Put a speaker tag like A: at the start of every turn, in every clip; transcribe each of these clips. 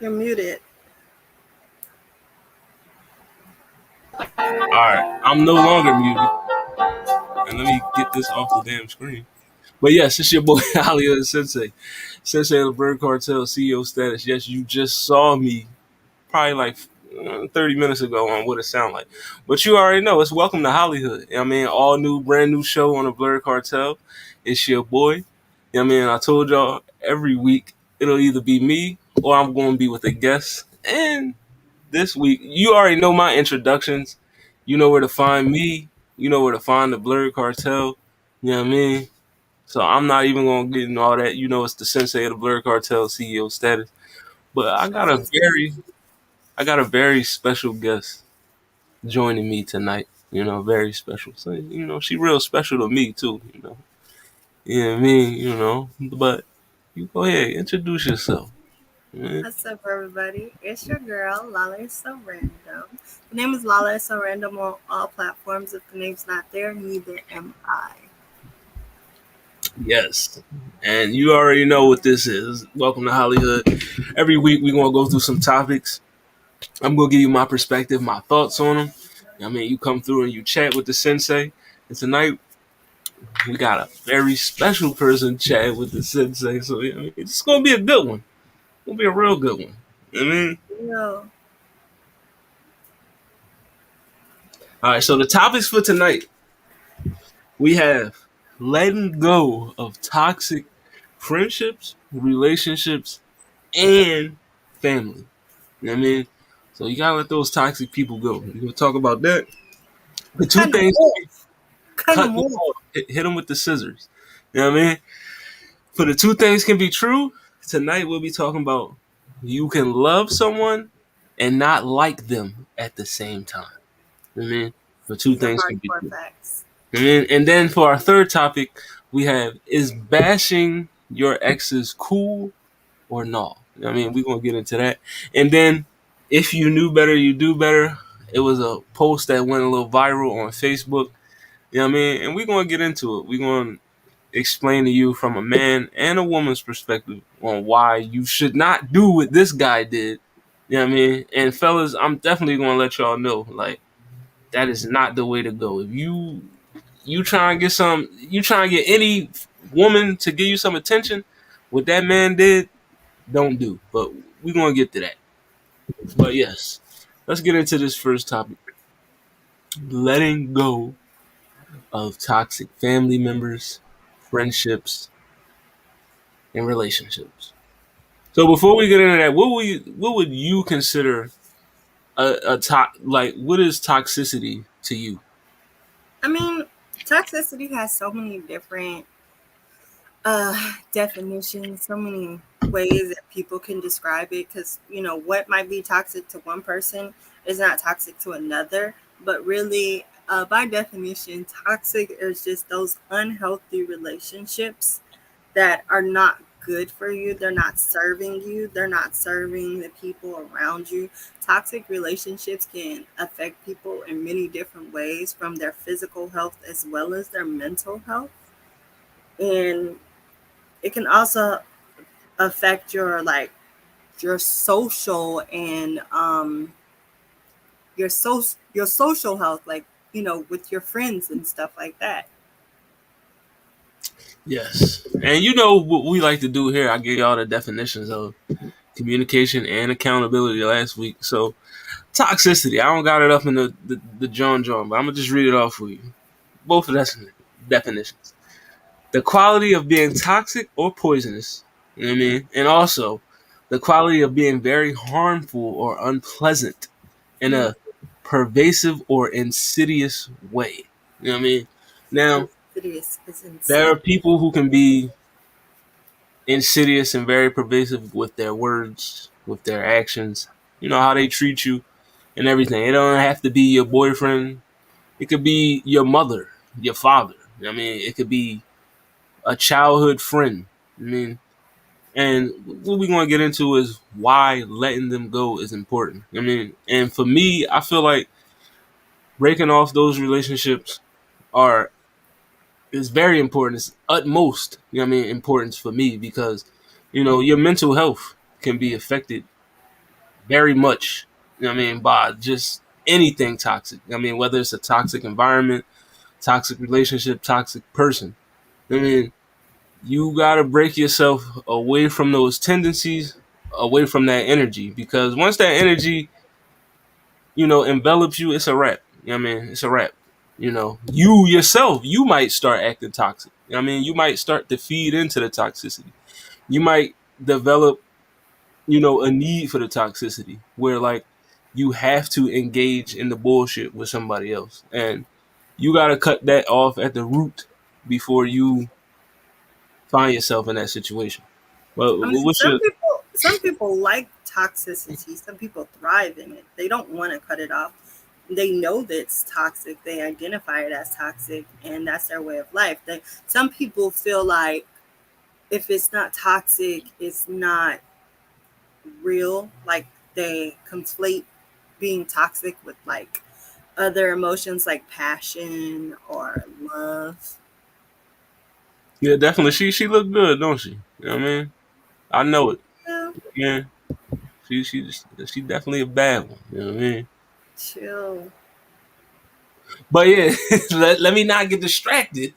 A: You're muted.
B: Alright, I'm no longer muted. And let me get this off the damn screen. But yes, it's your boy HollyHood Sensei. Sensei of the Bird Cartel CEO status. Yes, you just saw me probably like 30 minutes ago on what it sound like. But you already know, it's welcome to HollyHood. I mean, all new, brand new show on the Blurred Cartel. It's your boy. I mean, I told y'all every week it'll either be me or I'm going to be with a guest. And this week, you already know my introductions. You know where to find me. You know where to find the Blurred Cartel. You know what I mean? So I'm not even gonna get into all that. You know, it's the Sensei of the Blurred Cartel CEO status. But I got a very special guest joining me tonight. You know, very special. So she real special to me too. You know what I mean? But you go ahead, introduce yourself. Man.
A: What's up, everybody? It's your girl, LalaizsoRandom. The name is LalaizsoRandom on all platforms. If the name's not there, neither am I.
B: Yes. And you already know what this is. Welcome to HollyHood. Every week we're gonna go through some topics. I'm gonna give you my perspective, my thoughts on them. I mean, you come through and you chat with the sensei. And tonight we got a very special person chat with the sensei. So it's gonna be a good one. It's gonna be a real good one. I mean,
A: Yo,
B: all right. So the topics for tonight we have letting go of toxic friendships, relationships, and family. You know what I mean? So you gotta let those toxic people go. We're gonna talk about that. The two
A: cut them
B: things
A: off. Cut
B: cut
A: them
B: them
A: off.
B: off, hit them with the scissors. You know what I mean? For the two things can be true, tonight we'll be talking about you can love someone and not like them at the same time. You know what I mean? For two
A: These are
B: things can be
A: hardcore
B: true.
A: facts.
B: And then for our third topic, we have is bashing your exes cool or no? You know what I mean? We're gonna get into that. And then if you knew better, you do better. It was a post that went a little viral on Facebook. You know what I mean? And we're gonna get into it. We're gonna explain to you from a man and a woman's perspective on why you should not do what this guy did. You know what I mean? And fellas, I'm definitely gonna let y'all know, like, that is not the way to go. If you try and you try and get any woman to give you some attention, what that man did, don't do. But we're gonna get to that. But yes, let's get into this first topic. Letting go of toxic family members, friendships, and relationships. So before we get into that, what would you consider like what is toxicity to you?
A: I mean, toxicity has so many different definitions, so many ways that people can describe it, because what might be toxic to one person is not toxic to another. But really, by definition, toxic is just those unhealthy relationships that are not good for you. They're not serving you, they're not serving the people around you. Toxic relationships can affect people in many different ways, from their physical health as well as their mental health. And it can also affect your social and your social health, like with your friends and stuff like that.
B: Yes, and you know what we like to do here. I gave y'all the definitions of communication and accountability last week. So toxicity, I don't got it up in the John, but I'm gonna just read it off for you. Both of that's definitions. The quality of being toxic or poisonous. You know what I mean? And also the quality of being very harmful or unpleasant in
A: Mm,
B: a pervasive or insidious way. You know what I mean? Now,
A: insidious is
B: there
A: insane.
B: are people who can be insidious and very pervasive with their words, with their actions, how they treat you and everything. It don't have to be your boyfriend. It could be your mother, your father. I mean, it could be a childhood friend. I mean, and what we're going to get into is why letting them go is important. I mean, and for me, I feel like breaking off those relationships are is very important. It's utmost, importance for me because, your mental health can be affected very much. You know what I mean? By just anything toxic. I mean, whether it's a toxic environment, toxic relationship, toxic person. I mean, you gotta break yourself away from those tendencies, away from that energy, because once that energy, envelops you, it's a wrap. You know what I mean? It's a wrap. You yourself, you might start acting toxic. You know what I mean? You might start to feed into the toxicity. You might develop, a need for the toxicity where like you have to engage in the bullshit with somebody else. And you gotta cut that off at the root before you find yourself in that situation. Well,
A: I mean,
B: what's your
A: some people like toxicity. Some people thrive in it. They don't want to cut it off. They know that it's toxic. They identify it as toxic, and that's their way of life. Some people feel like if it's not toxic, it's not real. Like they conflate being toxic with like other emotions like passion or love.
B: Yeah, definitely. She look good, don't she? You know what I mean? I know it.
A: Yeah,
B: Yeah. She definitely a bad one. You know what I mean?
A: chill.
B: But yeah, let me not get distracted.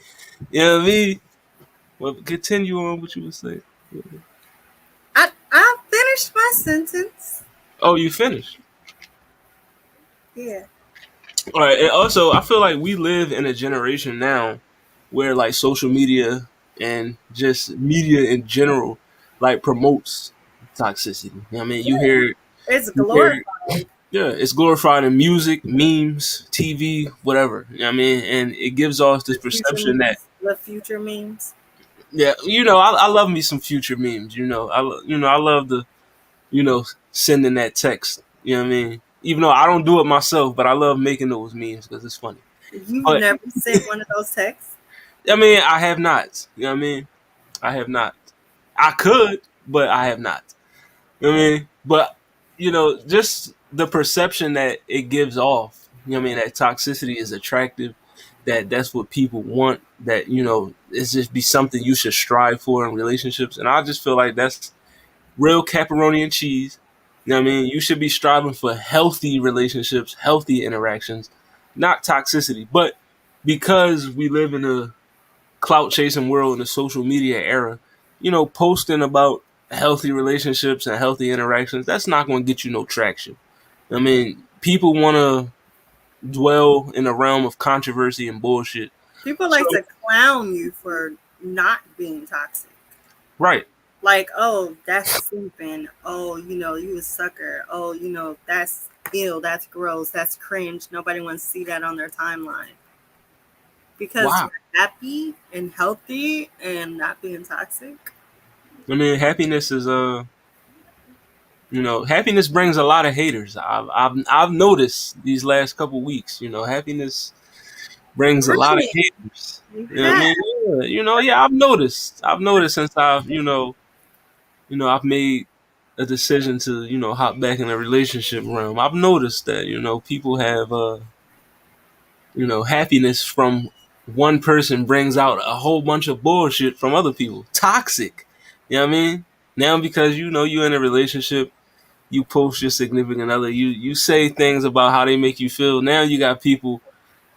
B: You know what I mean? Well, continue on what you were saying.
A: I finished my sentence.
B: Oh, you finished.
A: Yeah.
B: All right, and also I feel like we live in a generation now where like social media and just media in general like promotes toxicity. You know what I mean?
A: It's
B: You hear,
A: glorified.
B: yeah, it's glorified in music, memes, TV, whatever. You know what I mean? And it gives off this
A: The future
B: perception that,
A: memes. The future memes.
B: yeah, I love me some future memes. I love the, sending that text. You know what I mean? Even though I don't do it myself, but I love making those memes because it's funny.
A: You've
B: But
A: never sent one of those texts?
B: I mean, I have not. You know what I mean? I have not. I could, but I have not. You know what I mean? But, just the perception that it gives off, you know what I mean? That toxicity is attractive, that's what people want, that, it's just be something you should strive for in relationships. And I just feel like that's real pepperoni and cheese. You know what I mean? You should be striving for healthy relationships, healthy interactions, not toxicity. But because we live in a clout chasing world in the social media era, posting about healthy relationships and healthy interactions, that's not going to get you no traction. I mean, people want to dwell in a realm of controversy and bullshit.
A: People
B: So,
A: like to clown you for not being toxic.
B: right.
A: Like, oh, that's simping. Oh, you a sucker. Oh, that's ill. That's gross. That's cringe. Nobody wants to see that on their timeline. Because
B: Wow.
A: you're happy and healthy and not being toxic.
B: I mean, happiness is happiness brings a lot of haters. I've noticed these last couple weeks. Happiness brings a lot of
A: Really?
B: haters.
A: You
B: You know what I
A: have.
B: mean? Yeah, yeah, I've noticed. I've noticed since I've made a decision to, hop back in a relationship realm. I've noticed that, people have happiness from one person brings out a whole bunch of bullshit from other people. Toxic. You know what I mean? Now because you're in a relationship, you post your significant other, you say things about how they make you feel. Now you got people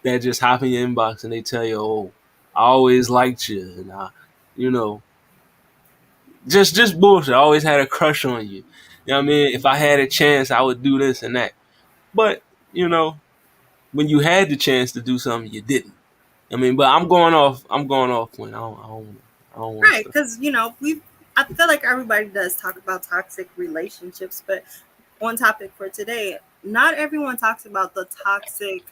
B: that just hop in your inbox and they tell you, "Oh, I always liked you," and you know, just bullshit. I always had a crush on you. You know what I mean? If I had a chance, I would do this and that. But you know, when you had the chance to do something, you didn't. I mean, but I'm going off. I'm going off when I don't want to
A: Right,
B: start.
A: because I feel like everybody does talk about toxic relationships, but on topic for today, not everyone talks about the toxic,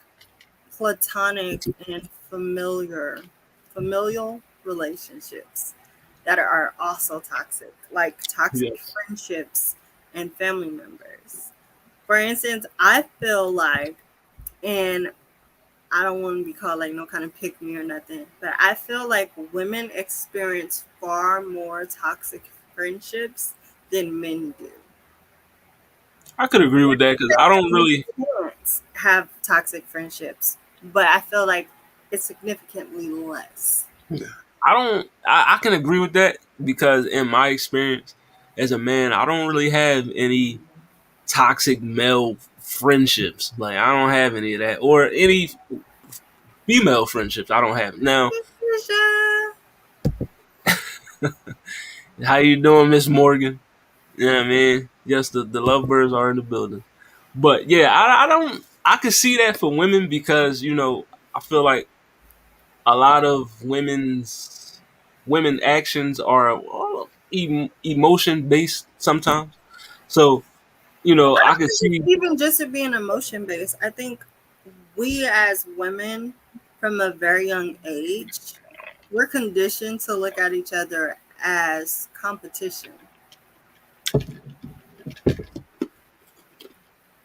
A: platonic, and familial relationships that are also toxic, like toxic
B: Yes.
A: friendships and family members. For instance, I feel like, and I don't want to be called like no kind of pick me or nothing, but I feel like women experience far more toxic friendships than men do.
B: I could agree with that because I don't really.
A: Parents have toxic friendships, but I feel like it's significantly less.
B: I don't. I can agree with that because in my experience as a man, I don't really have any toxic male friendships. Like I don't have any of that, or any female friendships. I don't have now.
A: Patricia.
B: How you doing, Miss Morgan? Yeah, man. Yes, the lovebirds are in the building. But yeah, I don't. I could see that for women because I feel like a lot of women actions are emotion based sometimes. So
A: I
B: I
A: don't
B: could
A: think it's
B: see.
A: even just it being emotion based. I think we as women from a very young age, we're conditioned to look at each other as competition.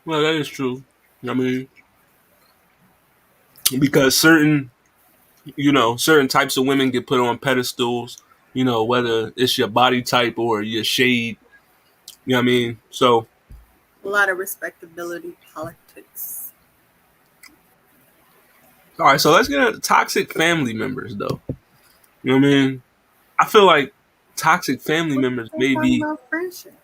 B: Well, that is true. I mean, because certain types of women get put on pedestals. Whether it's your body type or your shade. You know what I mean? So,
A: A lot of respectability politics.
B: all right. So let's get into toxic family members, though. You know what I mean? I feel like toxic family
A: What
B: members
A: are you
B: may
A: talking
B: be.
A: about friendships?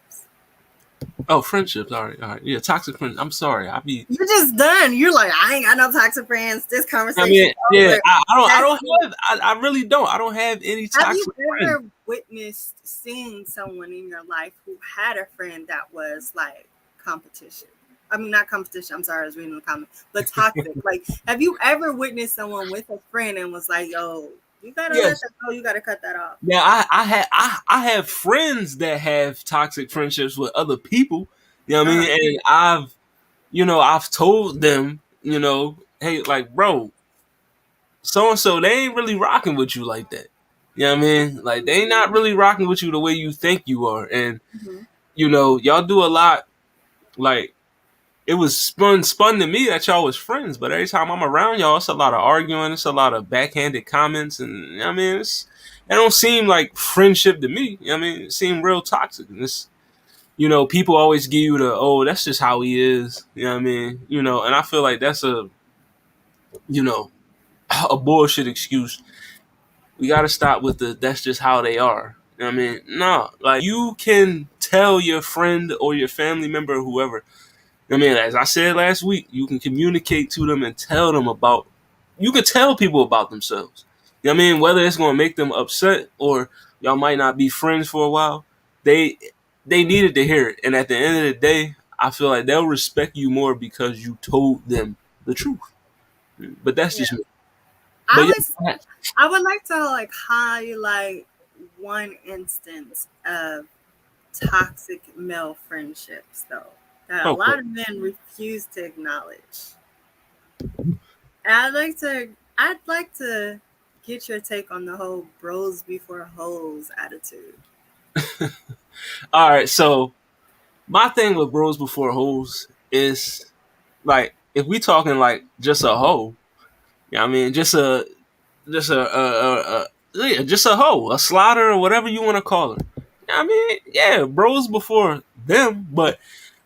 B: Oh, friendships. All right, all right. Yeah, toxic friends. I'm sorry. I be.
A: You're just done. You're like, I ain't got no toxic friends. This
B: I
A: conversation's
B: mean, yeah.
A: over.
B: I
A: That's
B: don't
A: it.
B: have. I really don't. I don't have any
A: Have you
B: toxic friends.
A: ever witnessed seeing someone in your life who had a friend that was like competition? I mean, not competition. I'm sorry, I was reading the comment, but toxic. Like, have you ever witnessed someone with a friend and was like, "Yo, you gotta let
B: Yes.
A: that go. You gotta cut that off."
B: Yeah. I have friends that have toxic friendships with other people. You know what I
A: Uh,
B: mean? And I've told them, hey, like, bro, so and so, they ain't really rocking with you like that. You know what I mean? Like, they ain't not really rocking with you the way you think you are. And,
A: mhm.
B: y'all do a lot. Like, it was spun to me that y'all was friends, but every time I'm around y'all, it's a lot of arguing, it's a lot of backhanded comments, and I mean, it don't seem like friendship to me. You know what I mean? It seemed real toxic. And it's people always give you the, oh, that's just how he is. You know what I mean? And I feel like that's you know a bullshit excuse. We got to stop with the that's just how they are. You know what I mean? No, like you can tell your friend or your family member or whoever. I mean, as I said last week, you can communicate to them and tell them about. You could tell people about themselves. You know what I mean? Whether it's going to make them upset or y'all might not be friends for a while, they they needed to hear it. And at the end of the day, I feel like they'll respect you more because you told them the truth. But that's
A: Yeah,
B: just me. But
A: I was.
B: yeah,
A: I would like to like highlight one instance of toxic male friendships, though, that a
B: okay.
A: lot of men refuse to acknowledge. I'd like to get your take on the whole bros before hoes attitude.
B: All right. So my thing with bros before hoes is like if we talking like just a hoe. You know what I mean? Just yeah, just a hoe, a slider, or whatever you want to call her. I mean, yeah, bros before them, but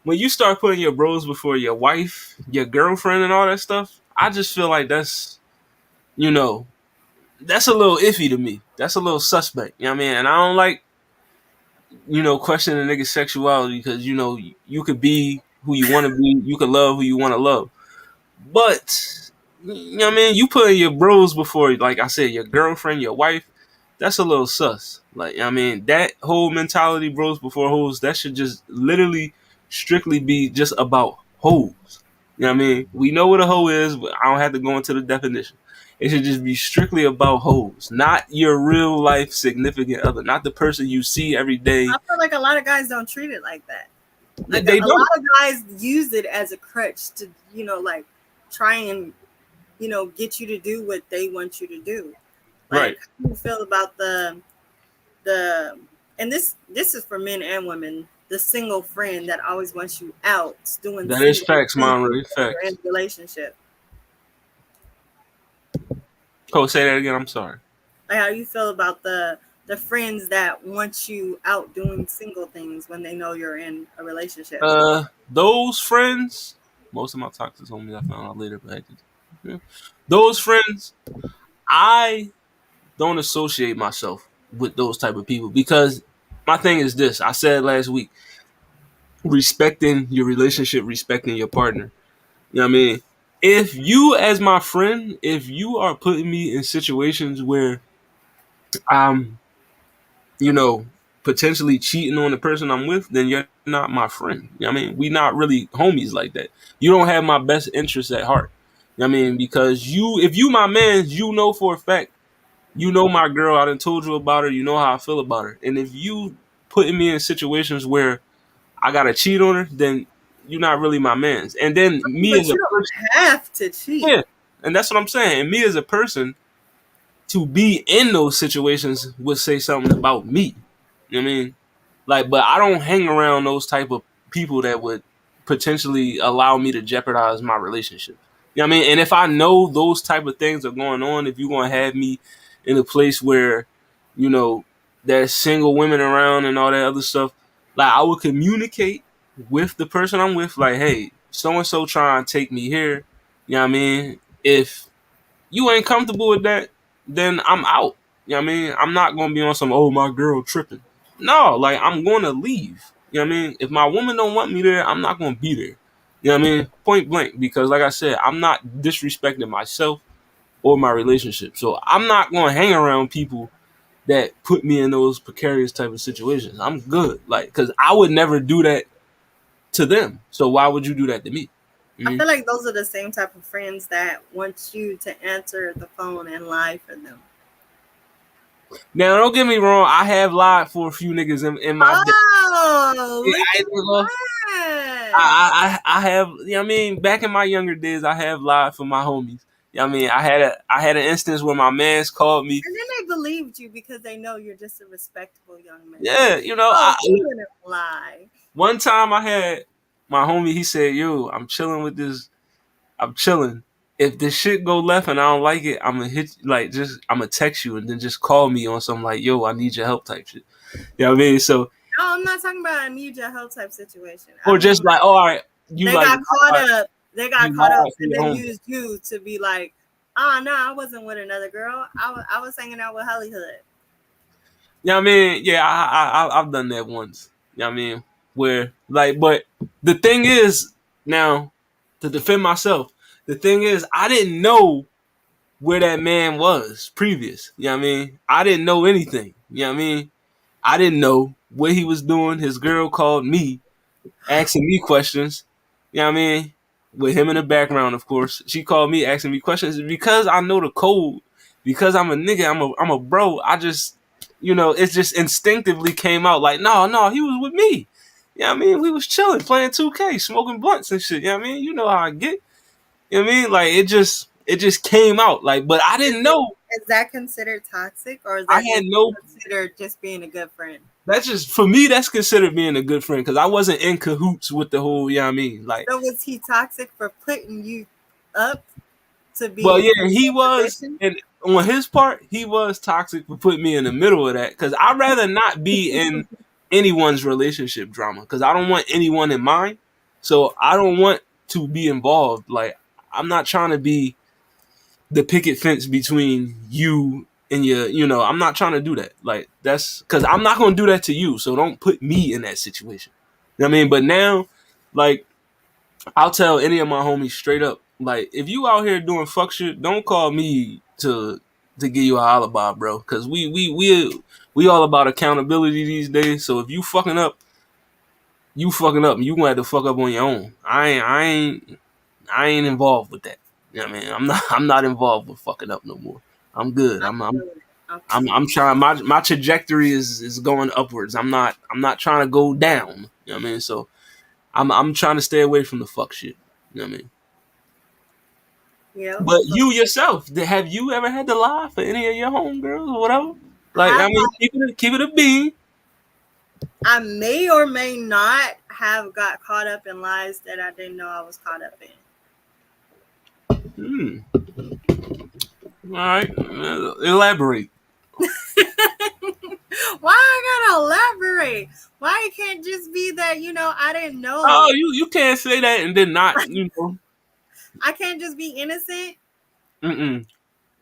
B: when you start putting your bros before your wife, your girlfriend, and all that stuff, I just feel like you know, that's a little iffy to me. That's a little suspect. You know what I mean? And I don't like, questioning a nigga's sexuality because, you could be who you want to be, you could love who you want to love. But you know what I mean? You putting your bros before, like I said, your girlfriend, your wife, that's a little sus. Like, you know what I mean, that whole mentality, bros before hoes, that should just literally strictly be just about hoes. You know what I mean? We know what a hoe is, but I don't have to go into the definition. It should just be strictly about hoes, not your real life significant other, not the person you see every day.
A: I feel like a lot of guys don't treat it like that. Like
B: They
A: a lot
B: don't.
A: of guys use it as a crutch to, like try and, get you to do what they want you to do. Like,
B: Right.
A: how do you feel about the and this is for men and women, the single friend that always wants you out doing
B: That is
A: single
B: facts,
A: things
B: Monterey.
A: when you're in
B: Facts.
A: a relationship?
B: Cole, say that again. I'm sorry.
A: Like, how you feel about the friends that want you out doing single things when they know you're in a relationship?
B: Those friends, most of my toxic homies I found out later, but yeah. Those friends, I don't associate myself with those type of people because my thing is this. I said last week, respecting your relationship, respecting your partner. You know what I mean? If you, as my friend, if you are putting me in situations where I'm, you know, potentially cheating on the person I'm with, then you're not my friend. You know what I mean? We not really homies like that. You don't have my best interests at heart. You know what I mean? Because you, if you my man, you know for a fact, you know my girl, I done told you about her, you know how I feel about her. And if you putting me in situations where I gotta cheat on her, then you're not really my man's. And then me as
A: But
B: a
A: you
B: person,
A: don't have to cheat.
B: yeah, and that's what I'm saying. And me as a person, to be in those situations would say something about me. You know what I mean? Like, but I don't hang around those type of people that would potentially allow me to jeopardize my relationships. You know what I mean? And if I know those type of things are going on, if you're gonna have me in a place where, you know, there's single women around and all that other stuff, like I would communicate with the person I'm with, like, hey, so and so trying to take me here. You know what I mean? If you ain't comfortable with that, then I'm out. You know what I mean? I'm not gonna be on some oh my girl tripping. No, like I'm gonna leave. You know what I mean? If my woman don't want me there, I'm not gonna be there. You know what I mean? Point blank. Because like I said, I'm not disrespecting myself or my relationship. So I'm not gonna hang around people that put me in those precarious type of situations. I'm good. Like, cause I would never do that to them. So why would you do that to me?
A: I
B: Mhm.
A: feel like those are the same type of friends that want you to answer the phone and lie for them.
B: Now, don't get me wrong. I have lied for a few niggas in my day.
A: Oh,
B: Yeah,
A: look
B: I,
A: at
B: ain't gonna-
A: that.
B: I have. You know what I mean, back in my younger days, I have lied for my homies. You know what I mean, I had an instance where my man's called me.
A: And then they believed you because they know you're just a respectable young man.
B: Yeah, you know,
A: Oh, he wouldn't lie.
B: one time I had my homie. He said, "Yo, I'm chilling with this. I'm chilling. If this shit go left and I don't like it, I'm gonna hit like just I'm gonna text you and then just call me on some like, yo, I need your help type shit. You know what I mean? So
A: No, I'm not talking about a need your help type situation. I
B: or
A: mean,
B: just like, oh, all right, you
A: they
B: like
A: got caught
B: lied-
A: up. They got
B: you
A: caught up
B: lied for
A: and
B: your
A: then
B: homie.
A: used you to be like, oh, no, I wasn't with another girl. I was hanging out with HollyHood.
B: You know what I mean? Yeah, I've done that once. You know what I mean? Where like, but the thing is now to defend myself. The thing is, I didn't know where that man was previous. You know what I mean? I didn't know anything. You know what I mean? I didn't know what he was doing. His girl called me, asking me questions. You know what I mean? With him in the background, of course. She called me asking me questions because I know the code. Because I'm a nigga, I'm a bro. I just, you know, it just instinctively came out like, no, no, he was with me. You know what I mean? We was chilling, playing 2K, smoking blunts and shit. You know what I mean? You know how I get. You know what I mean? Like it just came out. Like, but I
A: Is
B: didn't
A: it
B: know.
A: is that considered toxic or is
B: I
A: that
B: had
A: just
B: no.
A: considered just being a good friend?
B: That's just for me. That's considered being a good friend because I wasn't in cahoots with the whole. You know what I mean? Like,
A: So was he toxic for putting you up to
B: well,
A: be
B: yeah,
A: in
B: he
A: that
B: was,
A: position?
B: and on his part, he was toxic for putting me in the middle of that because I'd rather not be in anyone's relationship drama because I don't want anyone in mine. So I don't want to be involved. Like, I'm not trying to be the picket fence between you and your, you know, I'm not trying to do that. Like, that's because I'm not going to do that to you. So don't put me in that situation. You know what I mean? But now, like, I'll tell any of my homies straight up, like, if you out here doing fuck shit, don't call me to give you a alibi, bro. Cause we all about accountability these days. So if you fucking up, you fucking up, and you gonna have to fuck up on your own. I ain't involved with that. You know what I mean? I'm not involved with fucking up no more. I'm good.
A: I feel it. I feel
B: I'm trying. My trajectory is going upwards. I'm not trying to go down. You know what I mean? So I'm trying to stay away from the fuck shit. You know what I mean?
A: it. Yeah.
B: But
A: So
B: you yourself, have you ever had to lie for any of your homegirls or whatever? Like, I
A: have
B: mean, keep it a bean.
A: I may or may not have got caught up in lies that I didn't know I was caught up in.
B: Hmm. All right. Elaborate.
A: Why I gotta elaborate? Why it can't just be that, I didn't
B: Oh,
A: know.
B: you can't say that and then not, you know.
A: I can't just be innocent.
B: Mm-mm.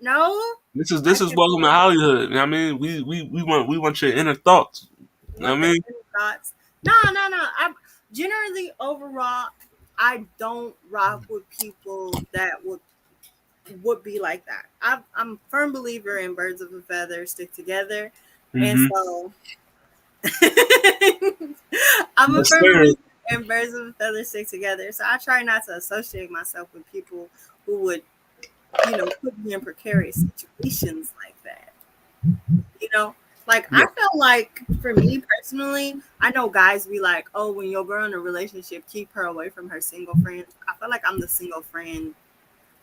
A: No, I
B: This is
A: can be
B: welcome to
A: innocent.
B: Hollywood. You know what I mean, we want your inner thoughts. You know
A: What
B: what I
A: the
B: mean?
A: thoughts? No, no, no. generally overall, I don't rock with people that would be like that. I'm a firm believer in birds of a feather stick together, and
B: Mm-hmm.
A: so I'm a
B: Yes,
A: firm
B: sir.
A: believer in birds of a feather stick together. So I try not to associate myself with people who would, put me in precarious situations like that. You know, like
B: Yeah.
A: I feel like for me personally, I know guys be like, "Oh, when your girl in a relationship, keep her away from her single friends." I feel like I'm the single friend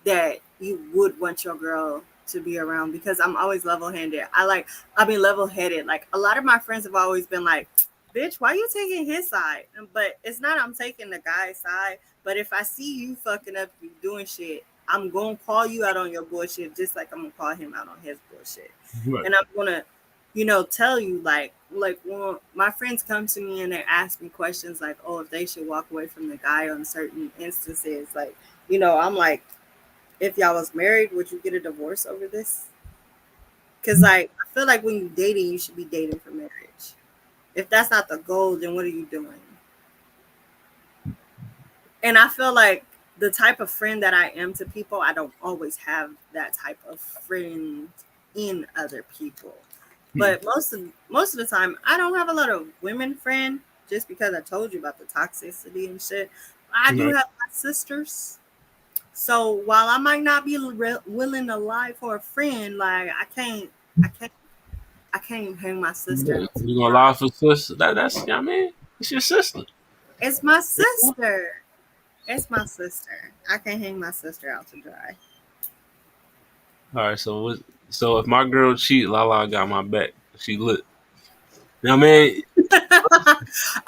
A: that you would want your girl to be around because I'm always level-handed. I've been level-headed. Like a lot of my friends have always been like, "Bitch, why you taking his side?" But it's not I'm taking the guy's side. But if I see you fucking up, you doing shit, I'm gonna call you out on your bullshit, just like I'm gonna call him out on his bullshit,
B: Right.
A: and I'm gonna, tell you like when my friends come to me and they ask me questions like, "Oh, if they should walk away from the guy on certain instances," like, I'm like, if y'all was married, would you get a divorce over this? Because like I feel like when you dating, you should be dating for marriage. If that's not the goal, then what are you doing? And I feel like the type of friend that I am to people, I don't always have that type of friend in other people.
B: Hmm.
A: But most of the time, I don't have a lot of women friend just because I told you about the toxicity and shit. I do
B: Right.
A: have my sisters. So while I might not be willing to lie for a friend, like I can't, I can't hang my sister
B: Yeah.
A: out to
B: You gonna
A: dry.
B: lie for sister? That's I mean, it's your sister.
A: It's my sister. It's my sister. I can't hang my sister out to dry.
B: All right. So if my girl cheat, Lala got my back. She lit. You know what I mean?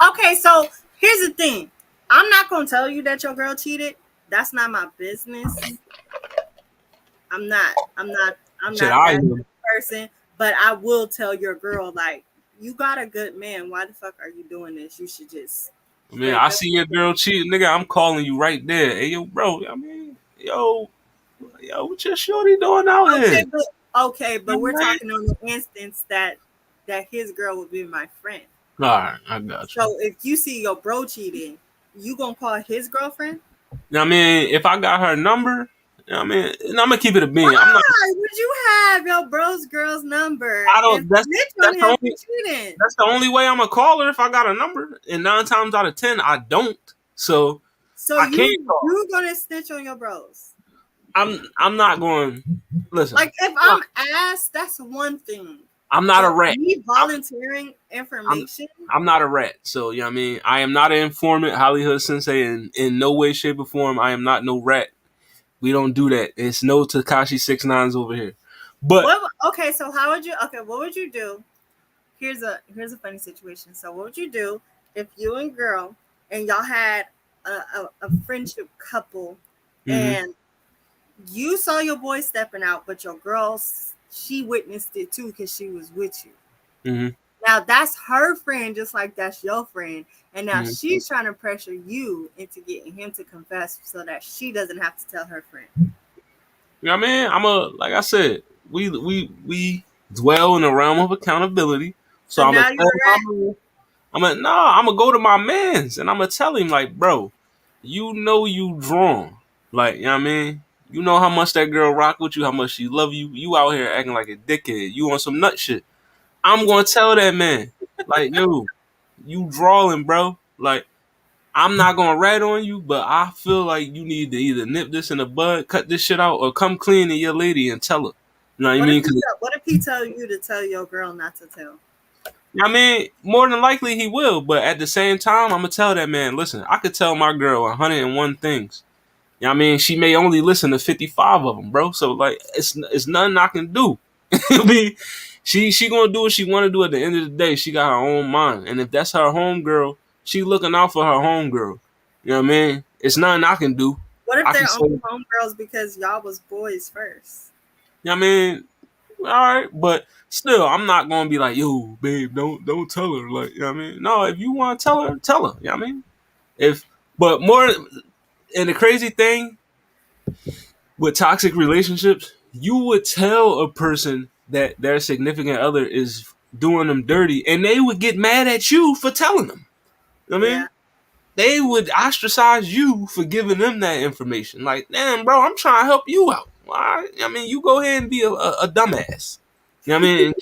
A: Okay, so here's the thing. I'm not gonna tell you that your girl cheated. That's not my business. I'm not. I'm not. I'm
B: Shit,
A: not
B: I
A: that
B: am.
A: person. But I will tell your girl like, you got a good man. Why the fuck are you doing this? You should just
B: I mean,
A: break
B: I
A: up
B: see
A: with
B: your
A: him.
B: girl cheating, nigga. I'm calling you right there. Hey, yo, bro. I mean, yo, what your shorty doing out here?
A: Okay, but
B: You
A: we're
B: know what
A: talking on the instance that his girl would be my friend.
B: I mean? All right, I got you.
A: So if you see your bro cheating, you gonna call his girlfriend?
B: You know what I mean, if I got her number, you know what I mean, and I'm gonna keep it a bean. I'm not.
A: Why would you have your bro's girl's number
B: I
A: and
B: don't.
A: snitch on
B: That's the
A: him for
B: only.
A: cheating?
B: That's the only way I'm gonna call her if I got a number. And 9 times out of 10, I don't. So
A: So
B: I can't
A: you
B: call.
A: you gonna snitch on your bros?
B: I'm not going. Listen,
A: Like if I'm asked, that's one thing.
B: I'm not a
A: But
B: rat.
A: me
B: I'm
A: volunteering
B: I'm
A: information,
B: I'm not a rat. So you know what I mean. I am not an informant, HollyHood Sensei, in no way, shape, or form. I am not no rat. We don't do that. It's no Takashi 6 9s over here. But
A: what? Okay, so how would you? Okay, what would you do? Here's a funny situation. So what would you do if you and girl and y'all had a friendship couple
B: hmm
A: and you saw your boy stepping out, but your girl she witnessed it too because she was with you.
B: hmm
A: Now that's her friend, just like that's your friend, and now
B: hmm
A: she's trying to pressure you into getting him to confess so that she doesn't have to tell her friend.
B: you know what I mean. Like I said, we dwell in the realm of accountability. So
A: So
B: I'm gonna
A: now you're
B: tell
A: a
B: my
A: rat.
B: man. I'm gonna go to my man's and I'm gonna tell him like, bro, you know you drawn. Like, you know what I mean? You know how much that girl rock with you, how much she love you. You out here acting like a dickhead. You on some nut shit. I'm gonna tell that man, like, yo, you drawing, bro. Like, I'm not gonna rat on you, but I feel like you need to either nip this in the bud, cut this shit out, or come clean to your lady and tell her. You know what I mean? Cause
A: What if he tell you to tell your girl not to tell?
B: I mean, more than likely he will, but at the same time, I'm gonna tell that man, listen, I could tell my girl 101 things. You know what I mean? She may only listen to 55 of them, bro. So like, it's nothing I can do. I mean, she gonna do what she want to do. At the end of the day, she got her own mind, and if that's her home girl, she looking out for her home girl. You know what I mean? It's nothing I can do.
A: What if
B: I can
A: they're
B: say,
A: only
B: you
A: homegirls because y'all was boys first?
B: know what I mean? All right, but still, I'm not gonna be like, yo, babe, don't tell her. Like, you know what I mean? No, if you want to tell her, tell her. You know what I mean? If but more, and the crazy thing with toxic relationships, you would tell a person that their significant other is doing them dirty, and they would get mad at you for telling them. You know what I
A: Yeah,
B: mean? they would ostracize you for giving them that information. Like, damn, bro, I'm trying to help you out. Why? I mean, you go ahead and be a dumbass. You know what I mean?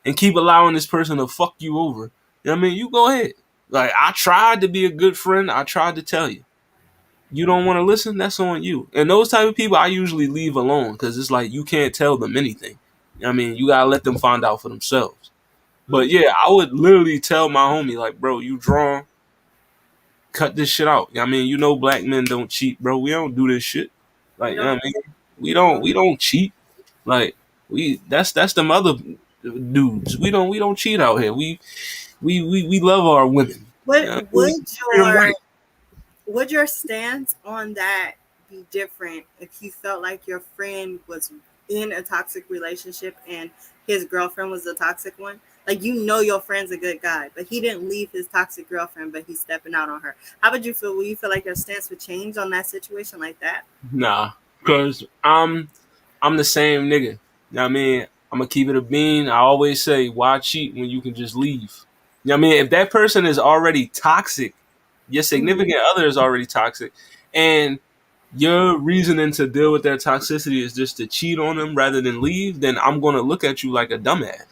B: And keep allowing this person to fuck you over. You know what I mean? You go ahead. Like, I tried to be a good friend. I tried to tell you. You don't want to listen? That's on you. And those type of people I usually leave alone because it's like you can't tell them anything. You know what I mean? You gotta let them find out for themselves. But
A: Mhm.
B: yeah, I would literally tell my homie, like, bro, you drawn, cut this shit out. I mean, you know black men don't cheat, bro. We don't do this shit.
A: We
B: Like, you know
A: don't.
B: what I mean? We
A: We
B: don't
A: don't.
B: we don't cheat. Like that's them other dudes. We don't cheat out here. We love our women. You know
A: What
B: what I mean?
A: would
B: Treat them
A: your
B: right.
A: would your stance on that be different if you felt like your friend was in a toxic relationship and his girlfriend was the toxic one? Like, you know your friend's a good guy, but he didn't leave his toxic girlfriend, but he's stepping out on her. How would you feel? Would you feel like your stance would change on that situation like that?
B: Nah, cause I'm the same nigga. You know what I mean? I'm gonna keep it a bean. I always say, why cheat when you can just leave? You know what I mean? If that person is already toxic, your
A: Mhm.
B: significant other is already toxic, and your reasoning to deal with their toxicity is just to cheat on them rather than leave, then I'm gonna look at you like a dumbass.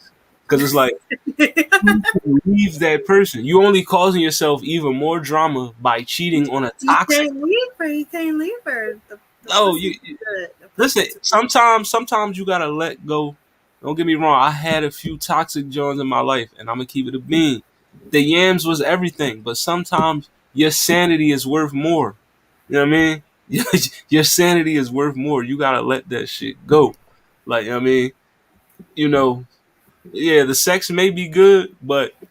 B: Cause it's like you can leave that person. You only causing yourself even more drama by cheating on a
A: You
B: toxic.
A: can't leave her. You can't leave her. The
B: No,
A: pussy's good. The
B: listen,
A: pussy's too good.
B: sometimes you gotta let go. Don't get me wrong. I had a few toxic joints in my life, and I'm gonna keep it a bean. The yams was everything, but sometimes your sanity is worth more. You know what I mean? Your sanity is worth more. You gotta let that shit go. Like, you know what I mean, you know, yeah, the sex may be good, but you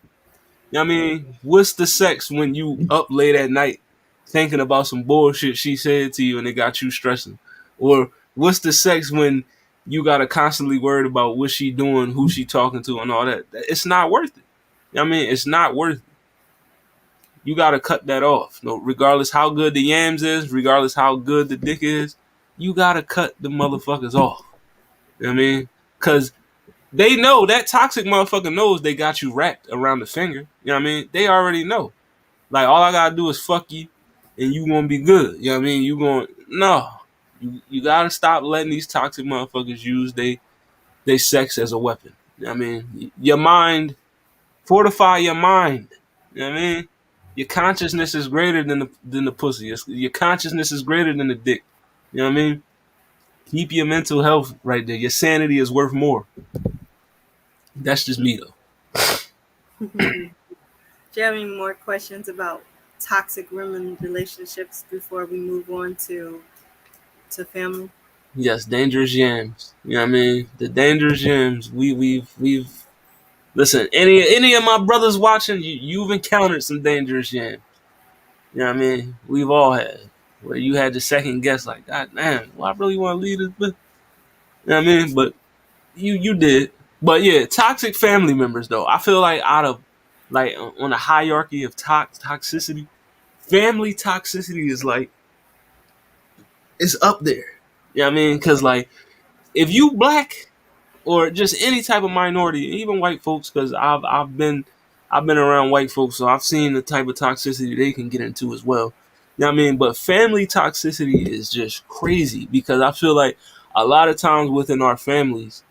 B: know what I mean, what's the sex when you up late at night thinking about some bullshit she said to you and it got you stressing? Or what's the sex when you gotta constantly worried about what she doing, who she talking to, and all that? It's not worth it. You know what I mean, it's not worth it. You gotta cut that off. No, regardless how good the yams is, regardless how good the dick is, you gotta cut the motherfuckers off. You know what I mean? Cause they know that toxic motherfucker knows they got you wrapped around the finger. You know what I mean? They already know. Like all I gotta do is fuck you, and you gonna be good. You know what I mean? You going no. You gotta stop letting these toxic motherfuckers use they sex as a weapon. You know what I mean? Your mind, fortify your mind. You know what I mean? Your consciousness is greater than the pussy. Your consciousness is greater than the dick. You know what I mean? Keep your mental health right there. Your sanity is worth more. That's just me though.
A: Do you have any more questions about toxic women relationships before we move on to family?
B: Yes, dangerous yams. You know what I mean? The dangerous yams. We've listen. Any of my brothers watching, you've encountered some dangerous yams. You know what I mean? We've all had where you had to second guess, like, God damn, do I really want to leave this? You know what I mean? But you did. But yeah, toxic family members though. I feel like out of like on a hierarchy of toxicity, family toxicity is like it's up there. You know what I mean? Because like if you black or just any type of minority, even white folks, because I've been around white folks, so I've seen the type of toxicity they can get into as well. You know what I mean? But family toxicity is just crazy because I feel like a lot of times within our families,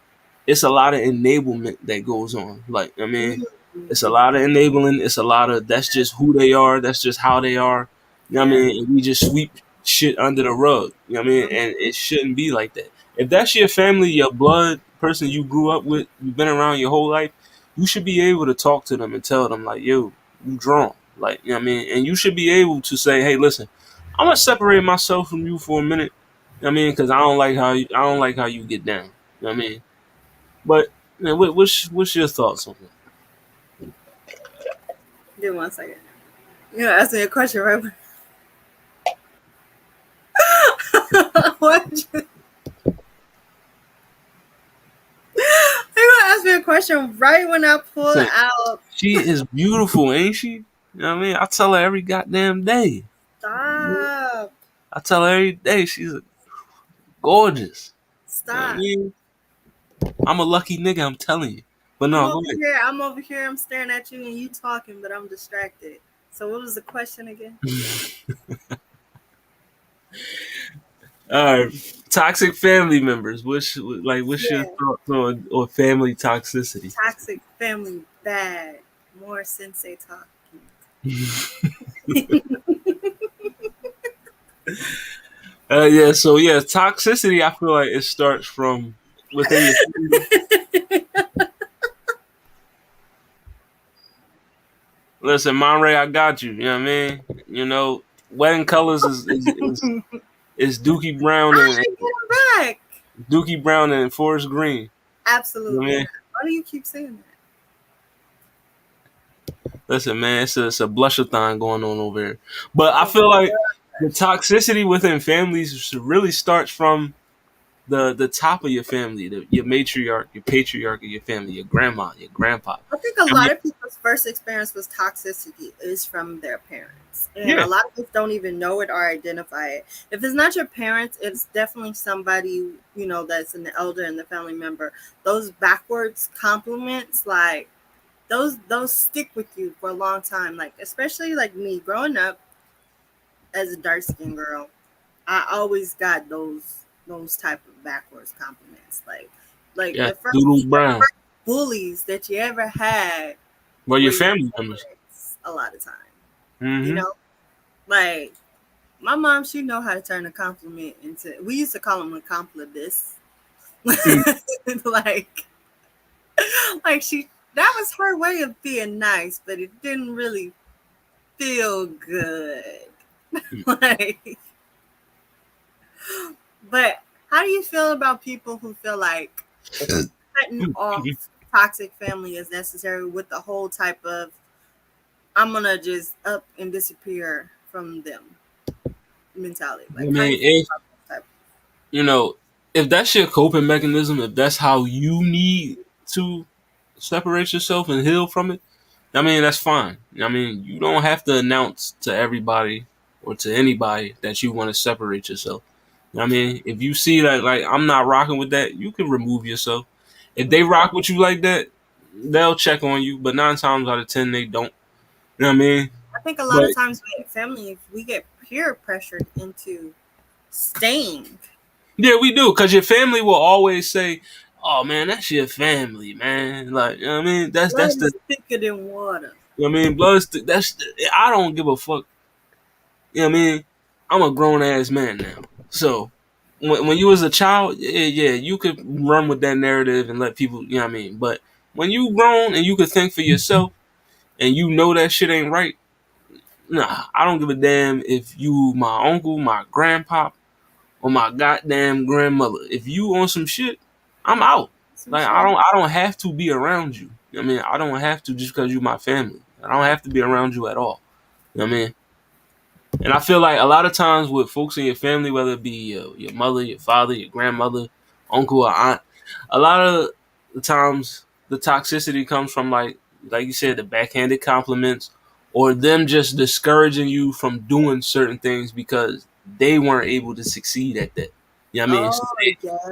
B: it's a lot of enablement that goes on. Like, I mean, it's a
A: Mm-hmm.
B: lot of enabling. It's a lot of that's just who they are. That's just how they are. You know what I
A: Yeah.
B: mean? And we just sweep shit under the rug. You know what I mean? And it shouldn't be like that. If that's your family, your blood, person you grew up with, you've been around your whole life, you should be able to talk to them and tell them like, yo, you drawn. Like, you know what I mean? And you should be able to say, hey, listen, I'm gonna separate myself from you for a minute. You know what I mean? Because I don't like how you get down. You know what I mean? But man, what's your thoughts on that?
A: Give me 1 second. You know, ask me a question, right? What? You gonna ask me a question right when I pull
B: Listen,
A: out?
B: she is beautiful, ain't she? You know what I mean? I tell her every goddamn day.
A: Stop.
B: I tell her every day she's gorgeous. You know what I
A: Stop.
B: mean? I'm a lucky nigga, I'm telling you. But
A: I'm
B: no, go
A: over
B: ahead.
A: here. I'm over here. I'm staring at you and you talking, but I'm distracted. So what was the question again?
B: All right, toxic family members. What's your
A: Yeah.
B: thoughts on family toxicity?
A: Toxic family bad. More sensei talking.
B: Yeah, so yeah, toxicity. I feel like it starts from within your family. Listen, Monray, I got you. You know what I mean? You know, wedding colors is
A: I should get him back.
B: Dookie Brown and Forest Green. You know what I
A: Absolutely
B: mean?
A: not. Why do you keep saying that?
B: Listen, man, it's a blushathon going on over here. But I
A: Oh
B: feel
A: my
B: like the
A: gosh.
B: toxicity within families really starts from the top of your family, your matriarch, your patriarch of your family, your grandma, your grandpa.
A: I think a
B: I mean,
A: lot of people's first experience with toxicity is from their parents. And a
B: yeah,
A: lot of us don't even know it or identify it. If it's not your parents, it's definitely somebody, that's an elder and the family member. Those backwards compliments, like those stick with you for a long time. Like especially like me growing up as a dark skinned girl, I always got those type of backwards compliments. Like
B: yeah,
A: the first
B: Doodle
A: the
B: Brown.
A: first bullies that you ever had
B: Well,
A: were
B: your
A: your
B: family members.
A: parents a lot of time. You
B: Mm-hmm.
A: know? Like my mom, she know how to turn a compliment into, we used to call them a compliment. like like that was her way of being nice, but it didn't really feel good. like but how do you feel about people who feel like cutting off toxic family is necessary with the whole type of I'm gonna just up and disappear from them mentality?
B: I
A: Like how do
B: mean,
A: you feel
B: if
A: about that type?
B: you know, if that's your coping mechanism, if that's how you need to separate yourself and heal from it, I mean, that's fine. I mean, you don't have to announce to everybody or to anybody that you want to separate yourself. I mean, if you see that, like, I'm not rocking with that, you can remove yourself. If they
A: Mhm.
B: rock with you like that, they'll check on you, but 9 times out of 10, they don't. You know what I mean?
A: I think a lot
B: But
A: of times with family, we get peer pressured into staying.
B: yeah, we do, because your family will always say, oh, man, that's your family, man. Like, you know what I mean? That's
A: Blood
B: the,
A: is thicker than water.
B: you know what I mean? Blood, I don't give a fuck. You know what I mean? I'm a grown ass man now. So when you was a child, yeah, you could run with that narrative and let people, you know what I mean? But when you grown and you could think for yourself and you know that shit ain't right, nah, I don't give a damn if you my uncle, my grandpa, or my goddamn grandmother. If you on some shit, I'm out.
A: Some
B: Like
A: shit.
B: I don't have to be around you. I mean, I don't have to just because you my family. I don't have to be around you at all. You know what I mean? And I feel like a lot of times with folks in your family, whether it be your mother, your father, your grandmother, uncle, or aunt, a lot of the times the toxicity comes from like you said, the backhanded compliments or them just discouraging you from doing certain things because they weren't able to succeed at that. You know what I mean?
A: Oh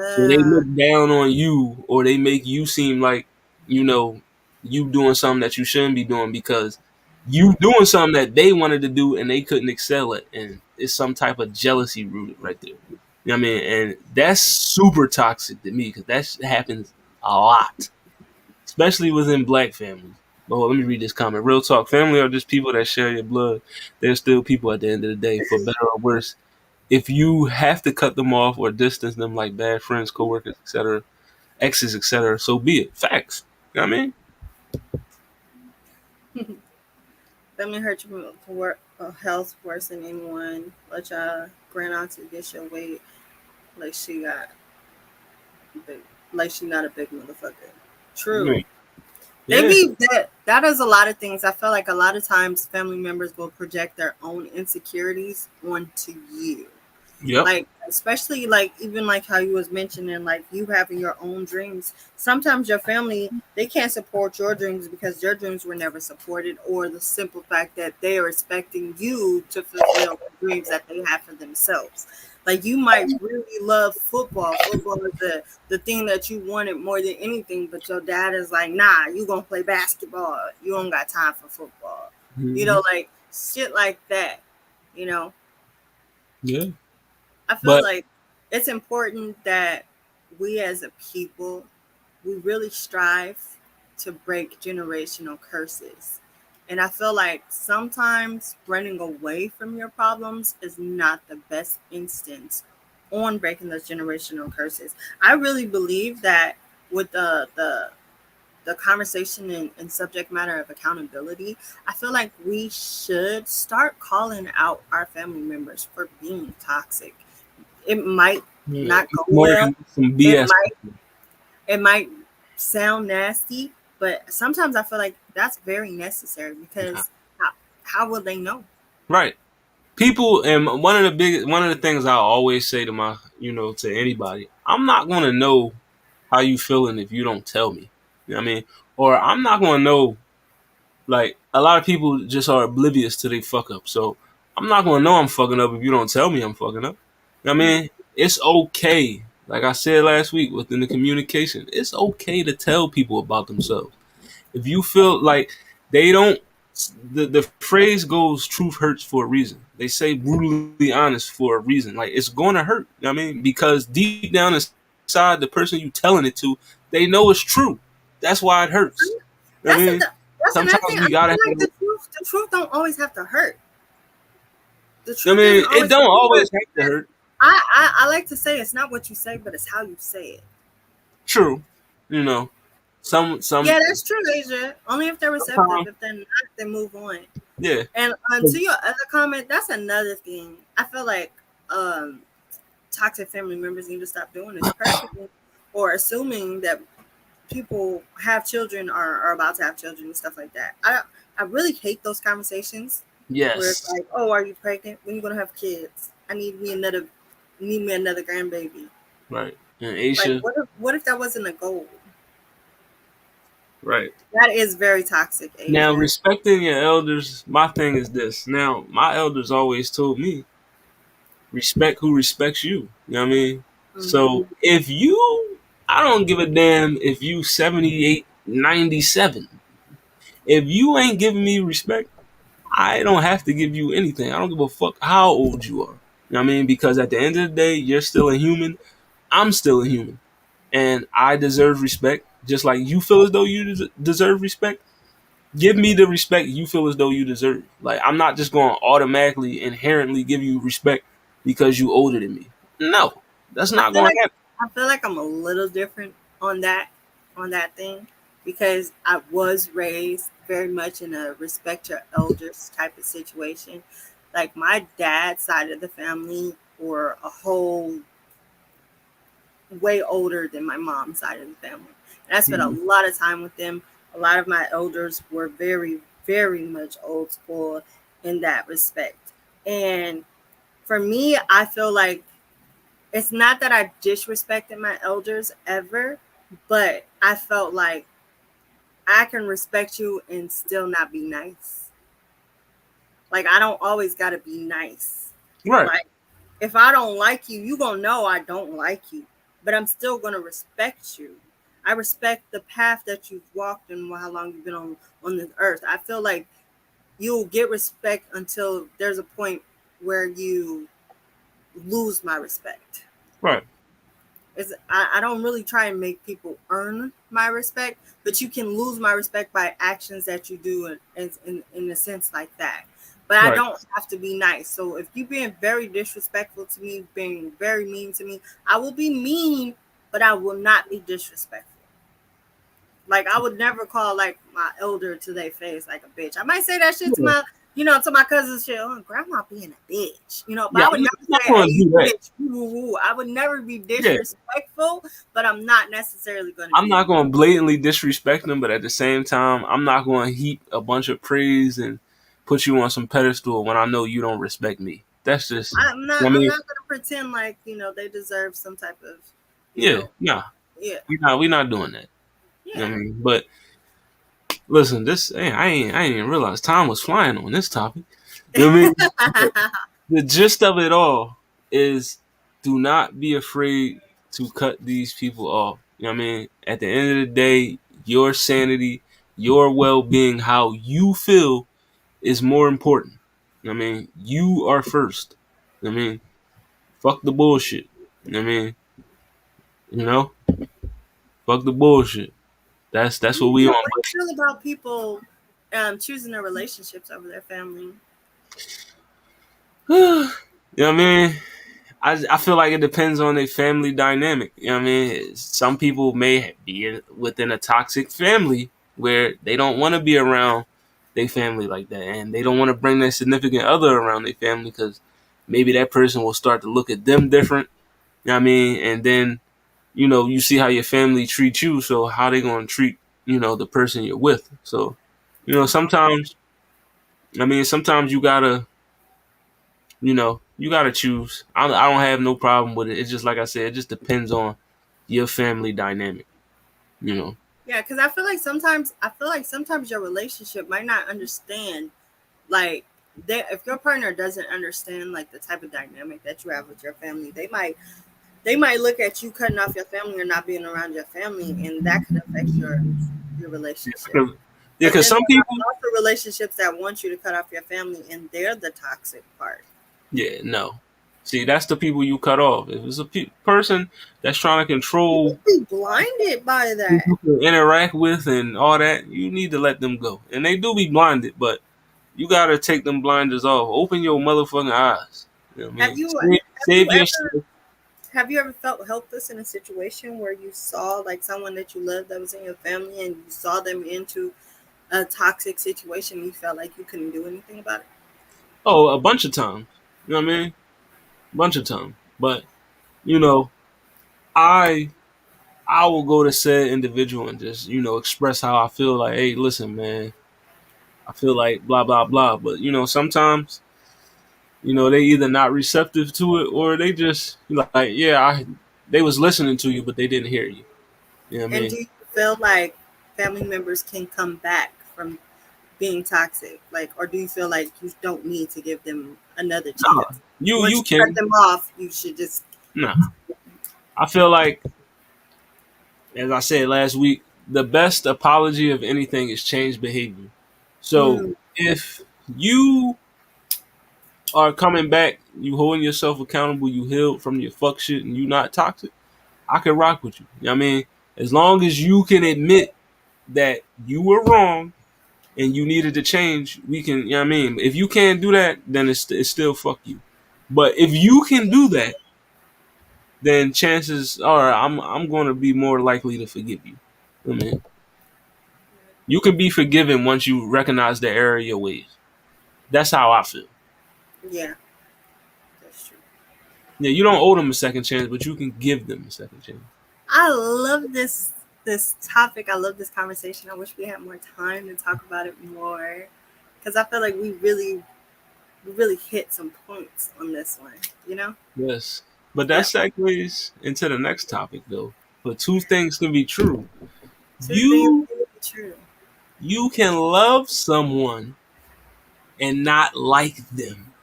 B: So they
A: yeah.
B: look down on you or they make you seem like, you know, you doing something that you shouldn't be doing because you doing something that they wanted to do and they couldn't excel at. And it's some type of jealousy rooted right there. You know what I mean? And that's super toxic to me because that happens a lot, especially within black families. Oh, let me read this comment. Real talk. Family are just people that share your blood. They're still people at the end of the day, for better or worse. If you have to cut them off or distance them like bad friends, coworkers, etc., exes, etc., so be it. Facts. You know what I mean?
A: Family hurt you for work, health worse than anyone. Let your grandauntie get your weight like she got big, like she not a big motherfucker. True.
B: Right.
A: They
B: Yeah.
A: be that is a lot of things. I feel like a lot of times family members will project their own insecurities onto you.
B: Yep.
A: Like especially like even like how you was mentioning like you having your own dreams. Sometimes your family they can't support your dreams because your dreams were never supported, or the simple fact that they are expecting you to fulfill the dreams that they have for themselves. Like you might really love football. Football is the thing that you wanted more than anything, but your dad is like, nah, you gonna play basketball. You don't got time for football.
B: Mm-hmm.
A: Like shit like that. You know,
B: Yeah.
A: I feel
B: But
A: like it's important that we as a people, we really strive to break generational curses. And I feel like sometimes running away from your problems is not the best instance on breaking those generational curses. I really believe that with the conversation and subject matter of accountability, I feel like we should start calling out our family members for being toxic. It might
B: yeah,
A: not go
B: more
A: well.
B: than some
A: It
B: BS.
A: might it might sound nasty, but sometimes I feel like that's very necessary
B: Nah.
A: because how will they know?
B: Right. People, and one of the things I always say to to anybody, I'm not gonna know how you feeling if you don't tell me. You know what I mean? Or I'm not gonna know. Like, a lot of people just are oblivious to their fuck up. So I'm not gonna know I'm fucking up if you don't tell me I'm fucking up. You know what I mean? It's okay. Like I said last week within the communication, it's okay to tell people about themselves. If you feel like they don't, the phrase goes, truth hurts for a reason. They say brutally honest for a reason. Like, it's going to hurt. You know what I mean? Because deep down inside, the person you telling it to, they know it's true. That's why it hurts. You know what
A: That's
B: I
A: a,
B: mean?
A: that's another
B: Sometimes
A: thing.
B: we
A: I
B: gotta
A: feel like
B: have,
A: the truth don't always have to hurt. The
B: you know
A: truth
B: what I
A: isn't
B: mean? It
A: always
B: don't
A: have to hurt
B: always have to
A: because
B: hurt.
A: I like to say it's not what you say, but it's how you say it.
B: True. You know, some
A: Yeah, that's true, Asia. Only if they're receptive.
B: sometimes,
A: If they're not, then move on.
B: yeah.
A: And to your other comment, that's another thing. I feel like um, toxic family members need to stop doing this, pressuring or assuming that people have children or are about to have children and stuff like that. I really hate those conversations where it's
B: Yes.
A: like, oh, are you pregnant? When you gonna have kids? Need me another grandbaby.
B: Right. And
A: Like,
B: Aisha,
A: what if that wasn't a goal?
B: right.
A: That is very toxic,
B: Now,
A: Asia.
B: respecting your elders, my thing is this. Now, my elders always told me, respect who respects you. You know what I mean?
A: Hmm.
B: So if you, I don't give a damn if you 78, 97. If you ain't giving me respect, I don't have to give you anything. I don't give a fuck how old you are. You know what I mean? Because at the end of the day, you're still a human. I'm still a human. And I deserve respect. Just like you feel as though you deserve respect, give me the respect you feel as though you deserve. Like, I'm not just going to automatically, inherently give you respect because you older than me. No, that's
A: I
B: not
A: feel
B: going
A: like
B: to happen.
A: I feel like I'm a little different on that thing because I was raised very much in a respect your elders type of situation. Like my dad's side of the family were a whole way older than my mom's side of the family. And I spent a
B: Mhm.
A: lot of time with them. A lot of my elders were very, very much old school in that respect. And for me, I feel like it's not that I disrespected my elders ever, but I felt like I can respect you and still not be nice. Like I don't always gotta be nice.
B: Right,
A: Like if I don't like you, you gonna know I don't like you. But I'm still gonna respect you. I respect the path that you've walked and how long you've been on this earth. I feel like you'll get respect until there's a point where you lose my respect.
B: right,
A: I don't really try and make people earn my respect, but you can lose my respect by actions that you do in a sense like that. But I
B: right,
A: don't have to be nice. So if you're being very disrespectful to me, being very mean to me, I will be mean, but I will not be disrespectful. Like I would never call like my elder to their face like a bitch. I might say that shit to
B: yeah.
A: to my cousin's shit. Oh, grandma being a bitch, but
B: Yeah,
A: I
B: I'm
A: would
B: not,
A: never
B: I'm not
A: say,
B: going
A: "Hey,
B: to
A: you
B: do that.
A: bitch." Woo, woo, woo. I would never be
B: Yeah,
A: disrespectful, but I'm not necessarily going to
B: I'm
A: be
B: not
A: mean.
B: going to blatantly disrespect them, but at the same time, I'm not going to heap a bunch of praise and put you on some pedestal when I know you don't respect me. That's just,
A: I'm not.
B: I
A: I'm
B: mean,
A: not going to pretend like they deserve some type of, you
B: yeah,
A: know,
B: nah,
A: yeah,
B: we're not doing that. You know
A: yeah.
B: what I mean? But listen, this, hey, I ain't even realize time was flying on this topic. You know what I mean? But the gist of it all is, do not be afraid to cut these people off. You know what I mean? At the end of the day, your sanity, your well being, how you feel is more important. I mean, you are first. I mean, fuck the bullshit. I mean, you know, fuck the bullshit. That's what we on.
A: What do you feel about people choosing their relationships over their family?
B: But you know what I mean? I feel like it depends on their family dynamic. You know what I mean? Some people may be within a toxic family where they don't want to be around their family like that, and they don't want to bring their significant other around their family because maybe that person will start to look at them different. You know what I mean? And then you see how your family treats you, so how they gonna treat the person you're with. So sometimes sometimes you gotta choose. I don't have no problem with it. It's just like I said, it just depends on your family dynamic. You know.
A: Yeah, because I feel like sometimes your relationship might not understand like if your partner doesn't understand like the type of dynamic that you have with your family, they might look at you cutting off your family or not being around your family, and that could affect your relationship.
B: Yeah,
A: But
B: because
A: then
B: some
A: there
B: people.
A: are also relationships that want you to cut off your family, and they're the toxic part.
B: Yeah, no. See, that's the people you cut off. If it's a person that's trying to
A: You
B: control
A: be blinded by
B: who
A: that.
B: you can interact with and all that, you need to let them go. And they do be blinded, but you gotta take them blinders off. Open your motherfucking eyes. You know what I
A: Have
B: mean?
A: you
B: Save,
A: have
B: save
A: you ever
B: yourself.
A: have you ever felt helpless in a situation where you saw like someone that you loved that was in your family and you saw them into a toxic situation? You felt like you couldn't do anything about it.
B: Oh, a bunch of times. You know what I mean? A bunch of times. But you know, I I will go to said individual and just express how I feel. Like, hey, listen, man, I feel like blah blah blah. But sometimes they either not receptive to it or they just like, yeah, they was listening to you, but they didn't hear you. You know what I
A: And
B: mean?
A: do you feel like family members can come back from being toxic? Like, or do you feel like you don't need to give them another
B: Nah,
A: chance?
B: you
A: Once you cut
B: can.
A: them off, you should just.
B: Nah, I feel like, as I said last week, the best apology of anything is changed behavior. So
A: Mm,
B: if you are coming back, you holding yourself accountable, you healed from your fuck shit, and you not toxic, I can rock with you. You know what I mean? As long as you can admit that you were wrong and you needed to change, we can, you know what I mean? If you can't do that, then it's still fuck you. But if you can do that, then chances are I'm going to be more likely to forgive you. I mean, you can be forgiven once you recognize the error of your ways. That's how I feel.
A: yeah, that's true.
B: Yeah, you don't owe them a second chance, but you can give them a second chance.
A: I love this topic. I love this conversation. I wish we had more time to talk about it more because I feel like we really hit some points on this one. You know?
B: Yes. But that
A: Yeah.
B: segues into the next topic though. But two things can be true.
A: Two things
B: You
A: can be true.
B: you can love someone and not like them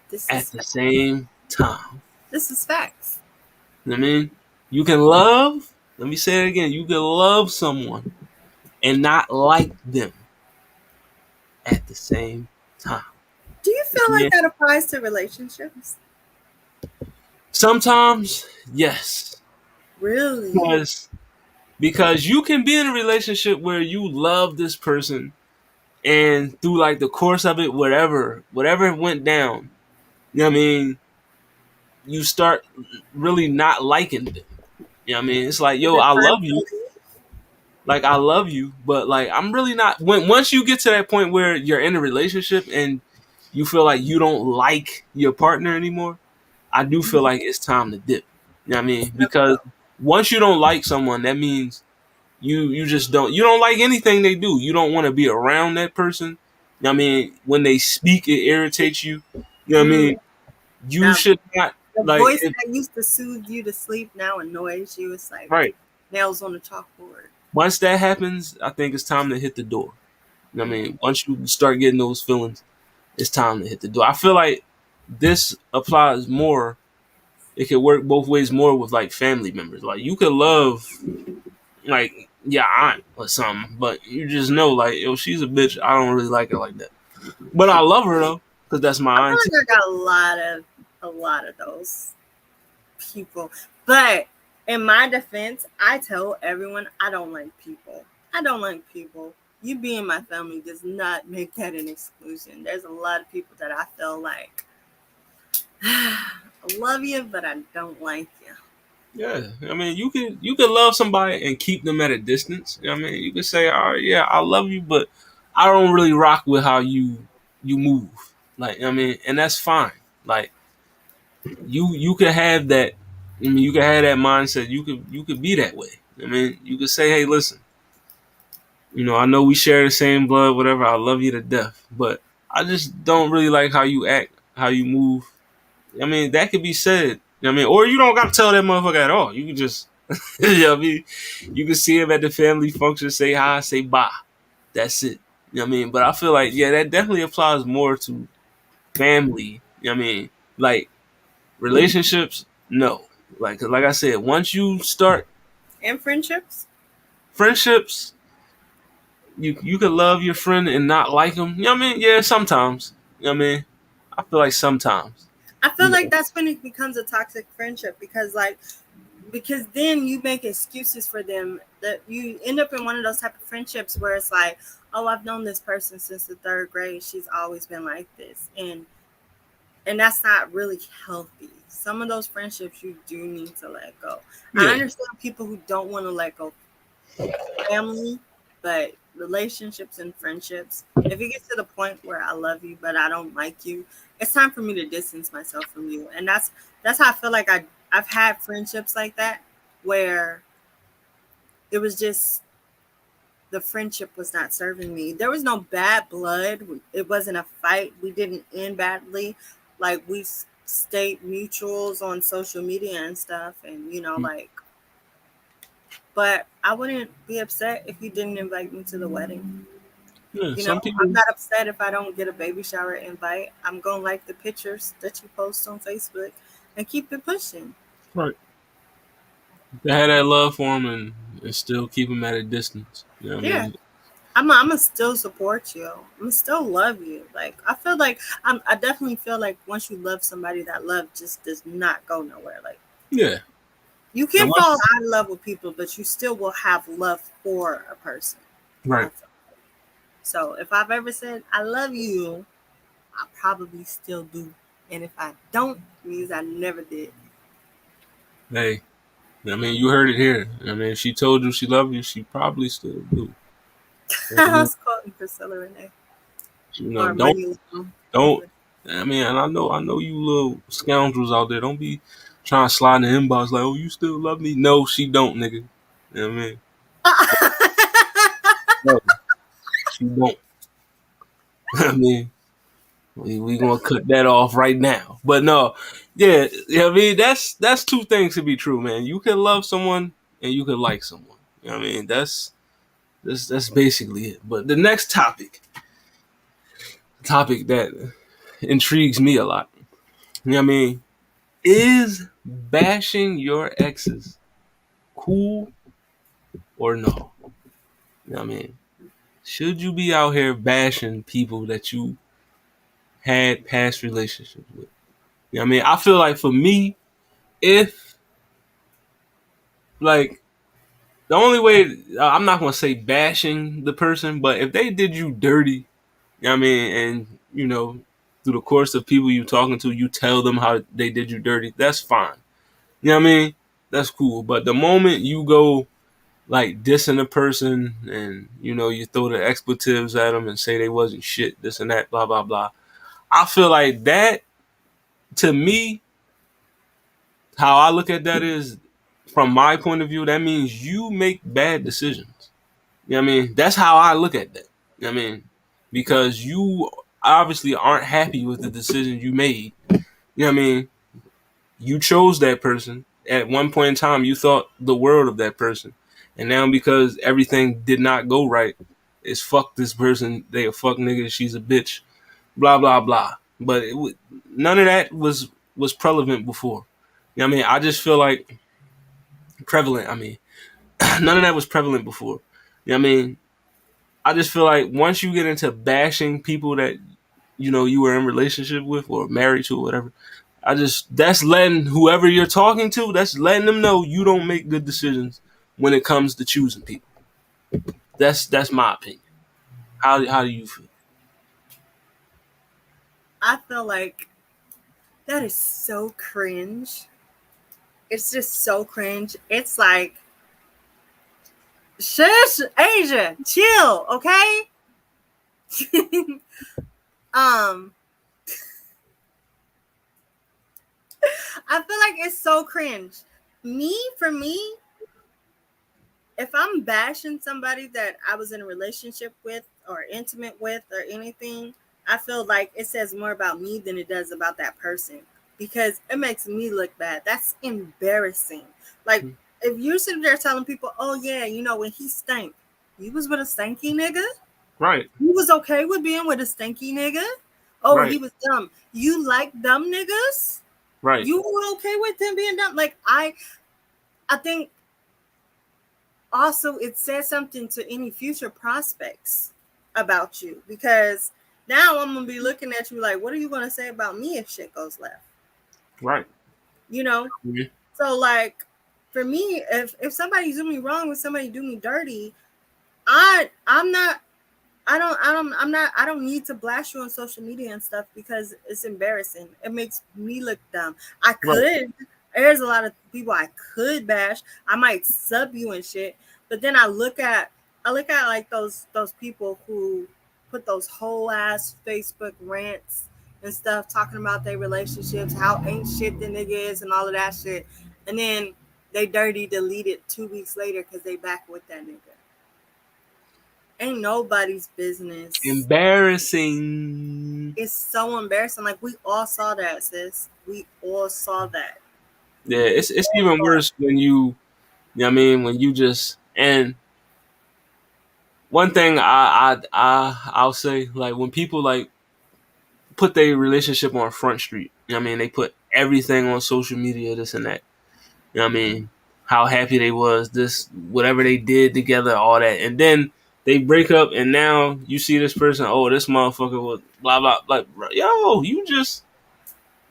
A: This
B: at
A: is
B: the same time.
A: this is facts.
B: You know what I mean? You can love, let me say it again, you can love someone and not like them at the same time.
A: Do you feel like
B: Yeah.
A: that applies to relationships?
B: Sometimes, yes.
A: Really?
B: Because you can be in a relationship where you love this person and through like the course of it, whatever went down, you know what I mean, you start really not liking them. You know what I mean? It's like,
A: Is
B: yo,
A: it
B: I
A: time
B: love
A: to
B: you.
A: leave?
B: Like I love you, but like I'm really not once you get to that point where you're in a relationship and you feel like you don't like your partner anymore, I do feel like it's time to dip. You know what I mean?
A: Time to
B: Because
A: go.
B: once you don't like someone, that means you just don't like anything they do. You don't want to be around that person. You know what I mean? When they speak, it irritates you. You know what I
A: Mm,
B: mean? You
A: now
B: should not
A: the
B: like
A: voice that used to soothe you to sleep now annoys you. It's like
B: right.
A: nails on the chalkboard.
B: Once that happens, I think it's time to hit the door. You know what I mean? Once you start getting those feelings, it's time to hit the door. I feel like this applies more. It could work both ways more with like family members. Like you could love like your aunt or something, but you just know like, yo, she's a bitch. I don't really like her like that. But I love her though. because that's
A: I
B: my
A: feel
B: auntie.
A: like I got a lot of those people. But in my defense, I tell everyone I don't like people. I don't like people. You being my family does not make that an exclusion. There's a lot of people that I feel like I love you, but I don't like you.
B: Yeah, I mean, you can love somebody and keep them at a distance. I mean, you can say, "All right, yeah, I love you, but I don't really rock with how you move." Like, I mean, and that's fine. Like, you could have that. I mean, you could have that mindset. You could be that way. I mean, you could say, "Hey, listen, I know we share the same blood, whatever. I love you to death, but I just don't really like how you act, how you move." I mean, that could be said. I mean, or you don't got to tell that motherfucker at all. You can just, I mean, you can see him at the family function, say hi, say bye. That's it. I mean, but I feel like, yeah, that definitely applies more to family. I mean, like relationships, no. Like I said, once you start
A: And friendships,
B: friendships, you can love your friend and not like him. You know what I mean? Yeah, sometimes. You know what I mean? I feel like sometimes.
A: I feel
B: You
A: like
B: know,
A: that's when it becomes a toxic friendship because then you make excuses for them that you end up in one of those type of friendships where it's like, oh, I've known this person since the third grade. She's always been like this, and that's not really healthy. Some of those friendships you do need to let go. I
B: yeah,
A: understand people who don't want to let go family, but relationships and friendships, if it gets to the point where I love you but I don't like you, it's time for me to distance myself from you. And that's how I feel like I've had friendships like that where it was just the friendship was not serving me. There was no bad blood. It wasn't a fight. We didn't end badly. Like we stayed mutuals on social media and stuff, and like. But I wouldn't be upset if you didn't invite me to the wedding.
B: yeah.
A: You know,
B: Some
A: I'm
B: people,
A: not upset if I don't get a baby shower invite. I'm gonna like the pictures that you post on Facebook and keep it pushing.
B: right? They had that love for him and still keep him at a distance. You know what I
A: Yeah,
B: mean?
A: I'm gonna still support you. I'm gonna still love you. Like I feel like I definitely feel like once you love somebody, that love just does not go nowhere. Like
B: Yeah.
A: you can fall
B: Unless,
A: out of love with people, but you still will have love for a person. I
B: right.
A: feel. So if I've ever said I love you, I probably still do. And if I don't, it means I never did.
B: Hey, I mean, you heard it here. I mean, if she told you she loved you, she probably still do. I
A: I
B: mean,
A: was quoting Priscilla Renee
B: you know,
A: or
B: don't,
A: Money Long.
B: don't. I mean, and I know you little scoundrels out there. Don't be trying to slide in the inbox like, oh, you still love me? No, she don't, nigga. You know what I mean? No, she don't. I mean, we gonna cut that off right now. But no, yeah, I mean that's two things to be true, man. You can love someone and you can like someone. You know what I mean? That's basically it. But the next topic that intrigues me a lot. You know what I mean? Is bashing your exes cool or no? You know what I mean? Should you be out here bashing people that you had past relationships with? You know what I mean? I feel like for me, if like the only way I'm not gonna say bashing the person, but if they did you dirty, you know what I mean, and through the course of people you talking to, you tell them how they did you dirty, that's fine. You know what I mean? That's cool. But the moment you go like dissing a person and you throw the expletives at them and say they wasn't shit, this and that, blah blah blah. I feel like that to me, how I look at that is from my point of view, that means you make bad decisions. You know what I mean? That's how I look at that. You know what I mean? Because you obviously aren't happy with the decision you made. You know what I mean? You chose that person. At one point in time, you thought the world of that person. And now because everything did not go right, it's fuck this person. They a fuck nigga. She's a bitch. Blah, blah, blah. But none of that was prevalent before. You know what I mean? I just feel like prevalent. I mean, none of that was prevalent before. You know what I mean? I just feel like once you get into bashing people that you were in relationship with or married to or whatever. That's letting whoever you're talking to, that's letting them know you don't make good decisions when it comes to choosing people. That's my opinion. How do you feel?
A: I feel like that is so cringe. It's just so cringe. It's like, shush, Asia, chill, okay? um, I feel like it's so cringe. For me, if I'm bashing somebody that I was in a relationship with or intimate with or anything, I feel like it says more about me than it does about that person because it makes me look bad. That's embarrassing. Like, if you're sitting there telling people, oh, yeah, when he stank, you was with a stanky nigga?
B: Right,
A: You was okay with being with a stinky nigga? Oh,
B: right,
A: he was dumb. You like dumb niggas?
B: right,
A: You were okay with them being dumb? Like, I think also it says something to any future prospects about you because now I'm gonna be looking at you like, what are you gonna say about me if shit goes left?
B: right.
A: You know?
B: Yeah.
A: So like for me, if somebody do me wrong, if somebody do me dirty, I'm not I don't need to blast you on social media and stuff because it's embarrassing. It makes me look dumb.
B: Right.
A: There's a lot of people I could bash. I might sub you and shit, but then I look at like those people who put those whole ass Facebook rants and stuff talking about their relationships, how ain't shit the nigga is and all of that shit. And then they dirty delete it 2 weeks later because they back with that nigga. Ain't nobody's business.
B: Embarrassing.
A: It's so embarrassing. Like we all saw that, sis. We all saw that.
B: Yeah,
A: We
B: it's
A: all
B: even
A: saw it.
B: worse when you know what I mean, when you just and one thing I'll say, like when people like put their relationship on Front Street, you know what I mean, they put everything on social media, this and that. You know what I mean? How happy they was, this whatever they did together, all that. And then they break up and now you see this person, oh, this motherfucker was blah blah, like yo, you just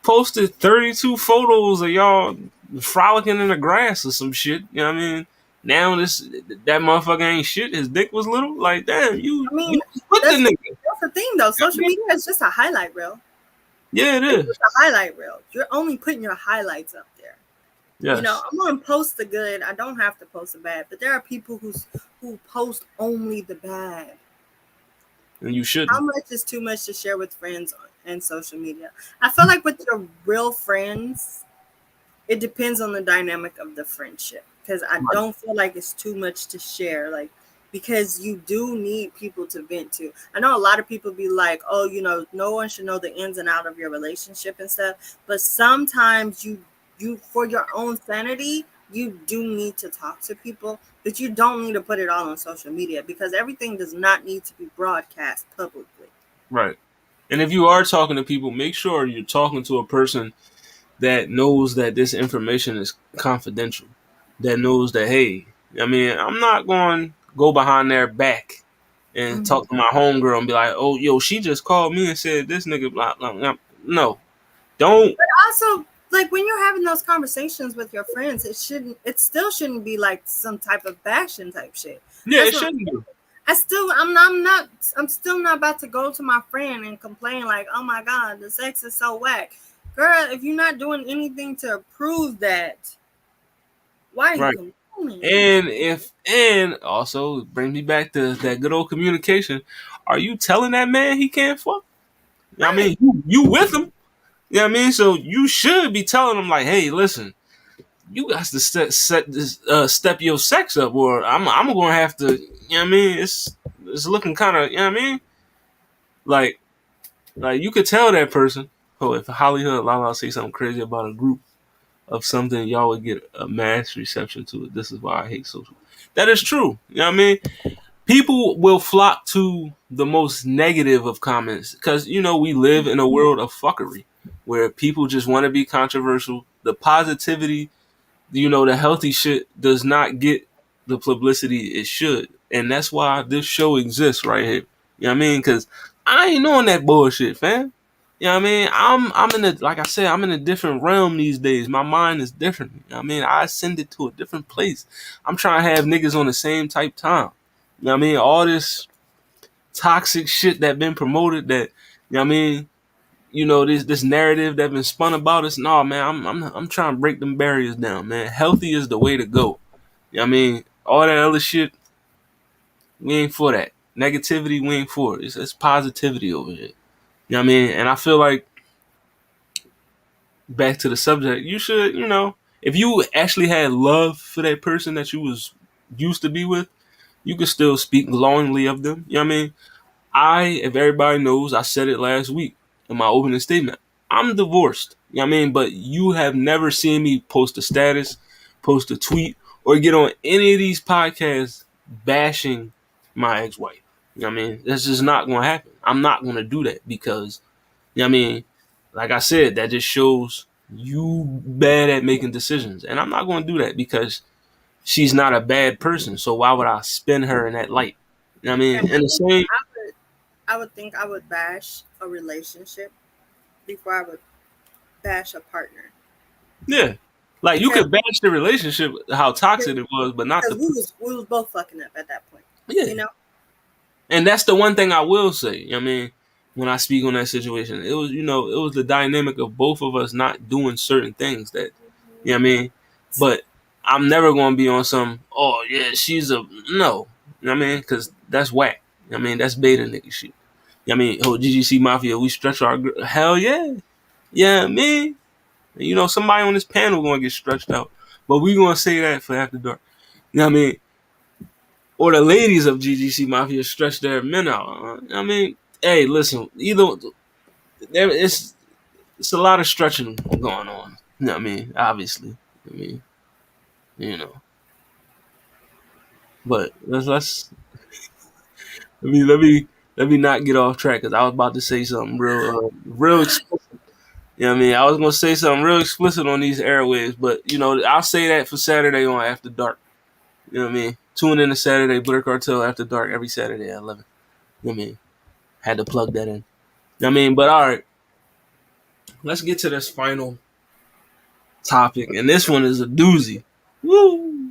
B: posted 32 photos of y'all frolicking in the grass or some shit. You know what I mean? Now that motherfucker ain't shit. His dick was little. Like damn,
A: I
B: you
A: mean,
B: put the
A: that's
B: nigga. You
A: that's the thing though.
B: know what I
A: Social
B: mean?
A: media is just a highlight reel.
B: Yeah, it
A: It's just
B: is.
A: a highlight reel. You're only putting your highlights up there.
B: Yes,
A: I'm gonna post the good. I don't have to post the bad. But there are people who post only the bad.
B: and you
A: How
B: shouldn't.
A: much is too much to share with friends and social media? I feel like with your real friends, it depends on the dynamic of the friendship because I
B: Right,
A: don't feel like it's too much to share, like because you do need people to vent to. I know a lot of people be like, oh, no one should know the ins and out of your relationship and stuff, but sometimes you for your own sanity you do need to talk to people, but you don't need to put it all on social media because everything does not need to be broadcast publicly.
B: right. And if you are talking to people, make sure you're talking to a person that knows that this information is confidential. That knows that hey, I mean, I'm not going to go behind their back and
A: Mhm.
B: talk to my homegirl and be like, oh, yo, she just called me and said this nigga blah blah blah. No, don't.
A: Also, like when you're having those conversations with your friends, it still shouldn't be like some type of bashing type shit.
B: Yeah,
A: That's
B: it
A: what
B: shouldn't do.
A: I'm still not about to go to my friend and complain like, oh my god, the sex is so whack. Girl, if you're not doing anything to prove that, why are you
B: Right.
A: complaining?
B: And also bring me back to that good old communication. Are you telling that man he can't fuck? You know what I
A: Right.
B: mean, you with him. You know what I mean? So you should be telling him like, hey, listen, you got to set this step your sex up, or I'm gonna have to. You know what I mean? It's looking kind of. You know what I mean? Like you could tell that person. Oh, if HollyHood Lala say something crazy about a group of something, y'all would get a mass reception to it. This is why I hate social. That is true. You know what I mean? People will flock to the most negative of comments because we live in a world of fuckery where people just want to be controversial. The positivity, the healthy shit does not get the publicity it should, and that's why this show exists right here. You know what I mean? Because I ain't on that bullshit, fam. You know what I mean? I'm in a, like I said, I'm in a different realm these days. My mind is different. You know what I mean? I ascended to a different place. I'm trying to have niggas on the same type time. You know what I mean? All this toxic shit that been promoted that, you know what I mean? This narrative that been spun about us. No, man, I'm trying to break them barriers down, man. Healthy is the way to go. You know what I mean? All that other shit, we ain't for that. Negativity, we ain't for it. It's positivity over here. You know what I mean? And I feel like, back to the subject, you should, if you actually had love for that person that you was used to be with, you could still speak glowingly of them. You know what I mean? If everybody knows, I said it last week in my opening statement. I'm divorced. You know what I mean? But you have never seen me post a status, post a tweet, or get on any of these podcasts bashing my ex-wife. You know what I mean? That's just not going to happen. I'm not going to do that because, you know what I mean? Like I said, that just shows you bad at making decisions. And I'm not going to do that because she's not a bad person. So why would I spin her in that light? You know what I
A: And
B: mean? And the same,
A: I would think I would bash a relationship before I would bash a partner.
B: yeah. Like you
A: Because
B: could bash the relationship, how toxic it was, but not the
A: we was both fucking up at that point.
B: yeah.
A: You know?
B: And that's the one thing I will say. You know what I mean, when I speak on that situation, it was it was the dynamic of both of us not doing certain things that you know what I mean. But I'm never gonna be on some. Oh yeah, she's a no. You know what I mean? Because that's whack. You know what I mean, that's beta nigga shit. You know what I mean, oh GGC Mafia, we stretch our hell yeah, yeah me. Somebody on this panel gonna get stretched out, but we gonna say that for after dark. You know what I mean? Or the ladies of GGC Mafia stretch their men out. I mean, hey, listen, it's a lot of stretching going on. You know what I mean? Obviously, I mean, you know, but let me not get off track because I was about to say something real explicit. You know what I mean? I was gonna say something real explicit on these airwaves, but I'll say that for Saturday on After Dark. You know what I mean? Tune in to Saturday Blur Cartel After Dark every Saturday at 11. You know what I mean? Had to plug that in. You know what I mean? But all right, let's get to this final topic, and this one is a doozy. Woo!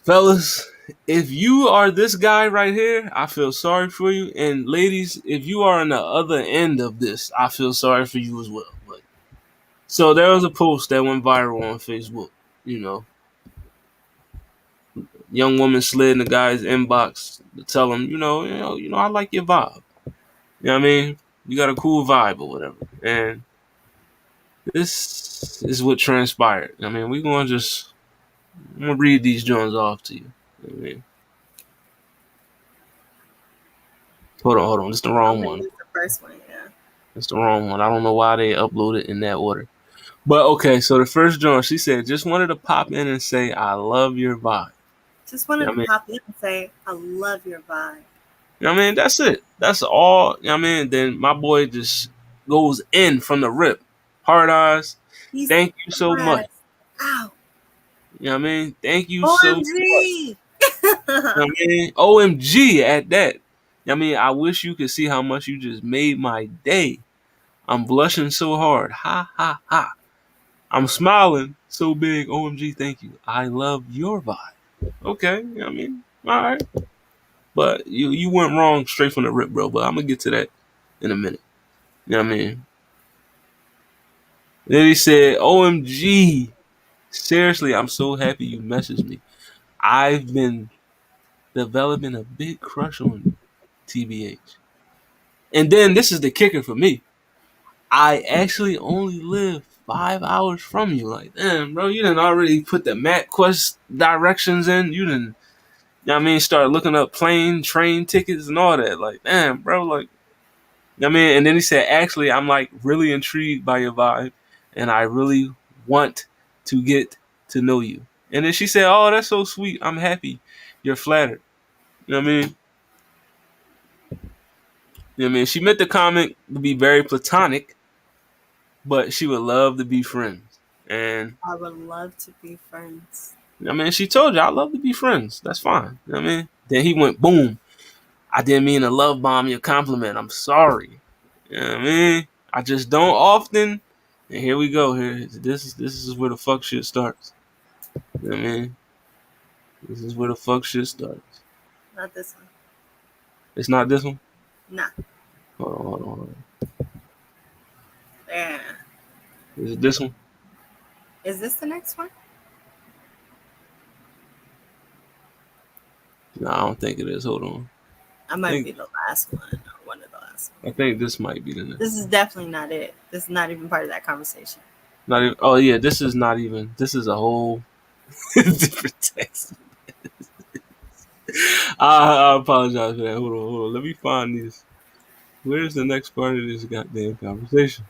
B: Fellas, if you are this guy right here, I feel sorry for you. And ladies, if you are on the other end of this, I feel sorry for you as well. But so there was a post that went viral on Facebook. You know, young woman slid in the guy's inbox to tell him, I like your vibe. You know what I mean? You got a cool vibe or whatever. And this is what transpired. I mean, I'm gonna read these joints off to you. I mean, hold on. It's the
A: I'm
B: wrong
A: gonna
B: one.
A: use the first one, yeah.
B: It's the wrong one. I don't know why they uploaded in that order. But okay, so the first joint, she said, just wanted to pop in and say, I love your vibe.
A: Just
B: You
A: wanted
B: know
A: to
B: what I mean?
A: pop in and say, I love your vibe.
B: You know what I mean? That's it. That's all. You know what I mean? Then my boy just goes in from the rip. Hard eyes.
A: He's
B: Thank you so much.
A: ass. Ow.
B: You know what I mean? Thank you so much.
A: OMG.
B: You know what I mean? OMG at that. You know what I mean? I wish you could see how much you just made my day. I'm blushing so hard. Ha ha ha. I'm smiling so big. OMG, thank you. I love your vibe. Okay, you know what I mean? All right. But you went wrong straight from the rip, bro. But I'm gonna get to that in a minute. You know what I mean? Then he said, OMG. Seriously, I'm so happy you messaged me. I've been developing a big crush on you, TBH. And then this is the kicker for me. I actually only live 5 hours from you. Like, damn, bro, you didn't already put the map quest directions in. You didn't, you know what I mean, start looking up plane, train tickets and all that. Like, damn, bro, like, you know what I mean? And then he said, actually, I'm like really intrigued by your vibe and I really want to get to know you. And then she said, oh, that's so sweet. I'm happy. You're flattered. You know what I mean? You know what I mean? She meant the comment to be very platonic, but she would love to be friends. And
A: I would love to be friends.
B: I mean, she told you I love to be friends. That's fine. You know what I mean? Then he went boom. I didn't mean to love bomb your compliment. I'm sorry. You know what I mean? I just don't often. And here we go. Here, this is where the fuck shit starts. You know what I mean? This is where the fuck shit starts.
A: Not this one.
B: It's not this one.
A: Nah.
B: Hold on.
A: Yeah.
B: Is it this one?
A: Is this the next one?
B: No, I don't think it is. Hold on.
A: I
B: I
A: might
B: think
A: be the last one or one of the last
B: I
A: ones.
B: think this might be the next.
A: This is definitely not it. This is not even part of that conversation.
B: Not even. Oh yeah, this is not even. This is a whole different text. I apologize for that. Hold on. Let me find this. Where's the next part of this goddamn conversation?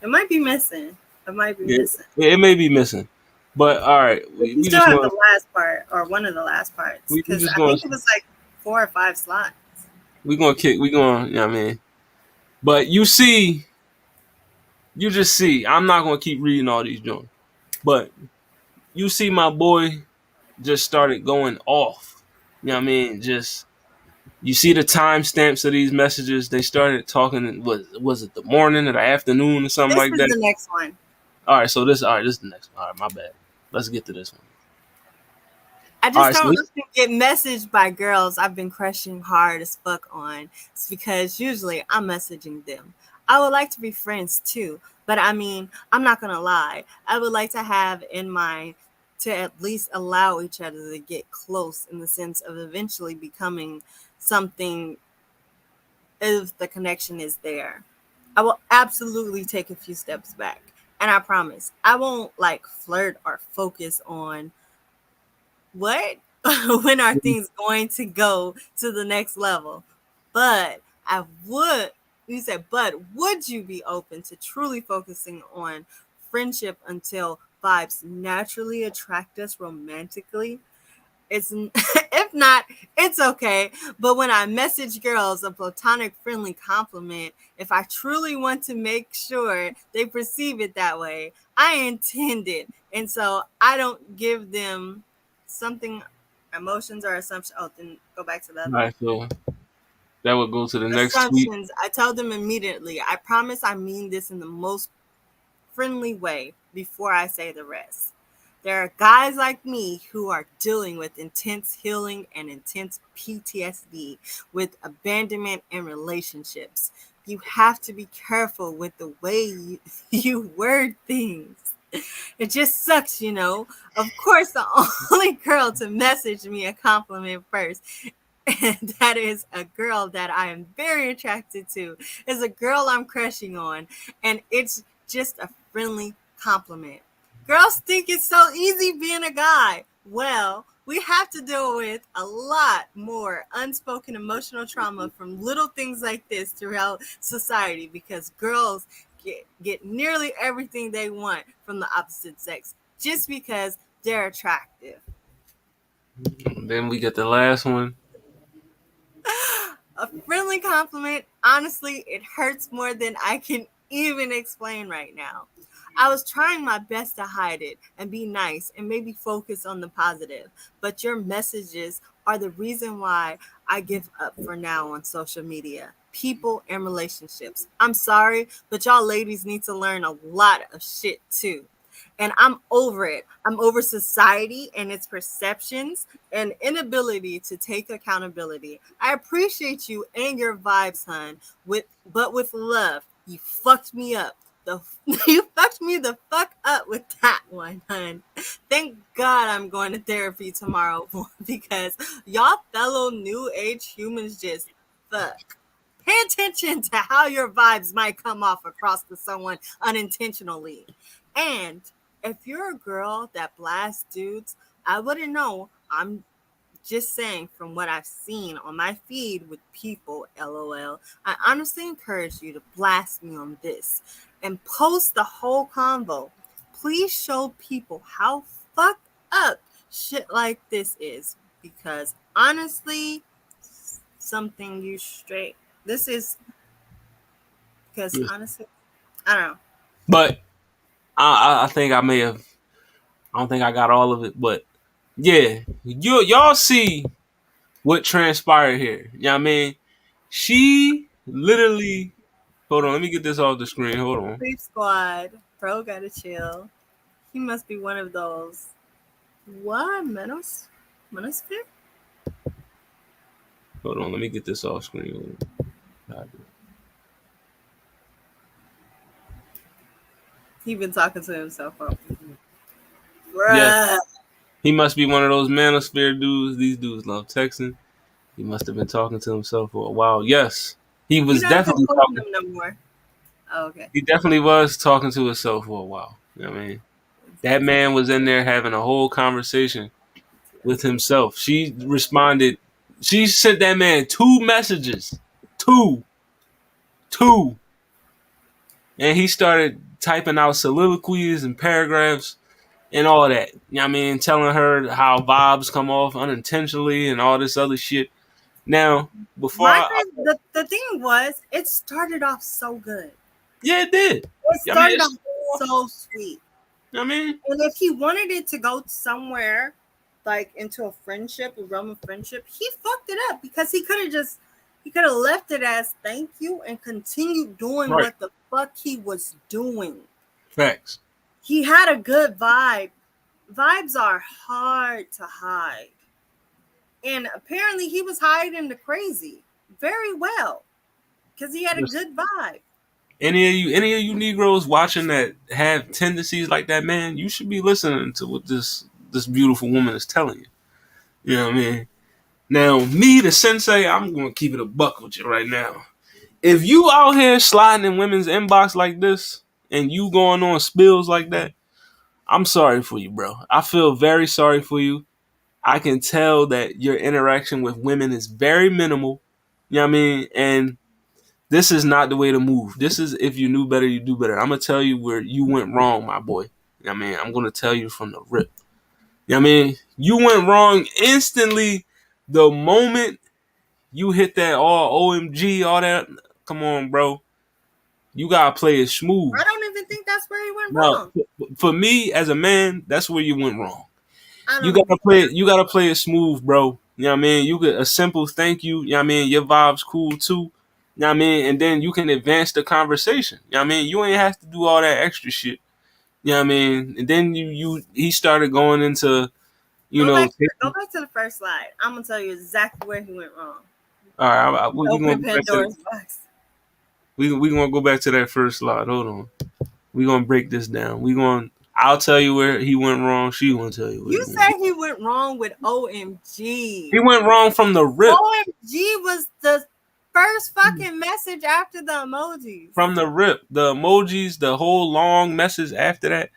A: It might be missing. It might be
B: Yeah,
A: missing.
B: it may be missing, but all right,
A: But
B: we,
A: you
B: we
A: still
B: just
A: have
B: gonna
A: the last part or one of the last parts
B: we
A: because
B: just
A: I
B: gonna
A: think it was like 4 or 5 slots.
B: we gonna kick we gonna, you know what I mean. But you see, you just see. I'm not gonna keep reading all these joints, but you see, my boy just started going off. You know what I mean? Just you see the timestamps of these messages. They started talking. Was it the morning or the afternoon or something
A: This
B: like
A: is
B: that?
A: the next one.
B: All right. This is the next one. All right, my bad. Let's get to this one.
A: I
B: All
A: just
B: right, so
A: don't
B: this,
A: often get messaged by girls I've been crushing hard as fuck on. It's because usually I'm messaging them. I would like to be friends too, but I mean, I'm not gonna lie. I would like to have in mind to at least allow each other to get close in the sense of eventually becoming something if the connection is there. I will absolutely take a few steps back. And I promise I won't like flirt or focus on what when are things going to go to the next level. But I would, you said, but would you be open to truly focusing on friendship until vibes naturally attract us romantically? It's if not, it's okay. But when I message girls a platonic friendly compliment, if I truly want to make sure they perceive it that way, I intend it. And so I don't give them something emotions or assumptions. Oh, then go back to the
B: all
A: other one.
B: right, so that would go to the next tweet.
A: Assumptions. I tell them immediately. I promise I mean this in the most friendly way before I say the rest. There are guys like me who are dealing with intense healing and intense PTSD with abandonment and relationships. You have to be careful with the way you word things. It just sucks, you know. Of course, the only girl to message me a compliment first, and that is a girl that I am very attracted to, is a girl I'm crushing on, and it's just a friendly compliment. Girls think it's so easy being a guy. Well, we have to deal with a lot more unspoken emotional trauma from little things like this throughout society because girls get nearly everything they want from the opposite sex just because they're attractive.
B: Then we get the last one.
A: A friendly compliment, honestly, it hurts more than I can even explain right now. I was trying my best to hide it and be nice and maybe focus on the positive, but your messages are the reason why I give up for now on social media. People and relationships. I'm sorry, but y'all ladies need to learn a lot of shit too. And I'm over it. I'm over society and its perceptions and inability to take accountability. I appreciate you and your vibes, hun. With love, you fucked me up. The you fucked me the fuck up with that one, hun. Thank God I'm going to therapy tomorrow because y'all fellow new age humans just fuck. Pay attention to how your vibes might come off across to someone unintentionally. And if you're a girl that blasts dudes, I wouldn't know. I'm just saying from what I've seen on my feed with people, lol. I honestly encourage you to blast me on this and post the whole convo. Please show people how fucked up shit like this is because honestly, something you straight. This is because honestly, I don't know.
B: But I think I may have. I don't think I got all of it, but yeah, y'all see what transpired here. You know what I mean? She literally. Hold on, let me get this off the screen. Hold on.
A: Creep Squad. Bro gotta chill. He must be one of those. What? Manosphere?
B: Hold on, let me get this off screen.
A: He been talking to himself. Oh.
B: Yeah,
A: Bruh.
B: he must be one of those manosphere dudes. These dudes love texting. He must have been talking to himself for a while. Yes, he
A: You're
B: was
A: not even
B: definitely
A: quoting
B: talking.
A: them no more. Oh, okay.
B: He definitely was talking to himself for a while. You know what I mean? That man was in there having a whole conversation with himself. She responded. She sent that man two messages. Two. Two. And he started typing out soliloquies and paragraphs and all that. You know what I mean? Telling her how vibes come off unintentionally and all this other shit. Now, before
A: My
B: I
A: first, the thing was, it started off so good.
B: yeah, it did.
A: It
B: I mean,
A: started off
B: it's,
A: so sweet.
B: I mean,
A: And if he wanted it to go somewhere, like into a friendship, a realm of friendship, he fucked it up because he could have left it as thank you and continued doing
B: right.
A: what the fuck he was doing.
B: Facts.
A: He had a good vibe. Vibes are hard to hide. And apparently he was hiding the crazy very well because he had a
B: Listen,
A: good vibe.
B: any of you Negroes watching that have tendencies like that, man, you should be listening to what this beautiful woman is telling you. You know what I mean? Now, me, the sensei, I'm gonna keep it a buck with you right now. If you out here sliding in women's inbox like this and you going on spills like that, I'm sorry for you, bro. I feel very sorry for you. I can tell that your interaction with women is very minimal. You know what I mean? And this is not the way to move. This is if you knew better, you do better. I'm gonna tell you where you went wrong, my boy. You know what I mean? I'm gonna tell you from the rip. You know what I mean? You went wrong instantly the moment you hit that all OMG, all that. Come on, bro. You gotta play it smooth.
A: I don't even think that's where he went
B: Now,
A: wrong.
B: for me as a man, that's where you went wrong.
A: I
B: You
A: don't even
B: gotta
A: think
B: play it. You gotta play it smooth, bro. You know what I mean? You get a simple thank you. You know what I mean? Your vibe's cool too. You know what I mean? And then you can advance the conversation. You know what I mean? You ain't have to do all that extra shit. You know what I mean? And then he started going into,
A: go back to
B: taking,
A: go back to the first slide. I'm gonna tell you exactly where he went wrong.
B: all right, we gonna
A: Open
B: go back to
A: Pandora's box.
B: we gonna go back to that first slide. Hold on. We gonna break this down. I'll tell you where he went wrong. She gonna tell you where he
A: You
B: went.
A: said he went wrong with OMG.
B: He went wrong from the rip.
A: OMG was the first fucking message after the emojis.
B: From the rip, the emojis, the whole long message after that.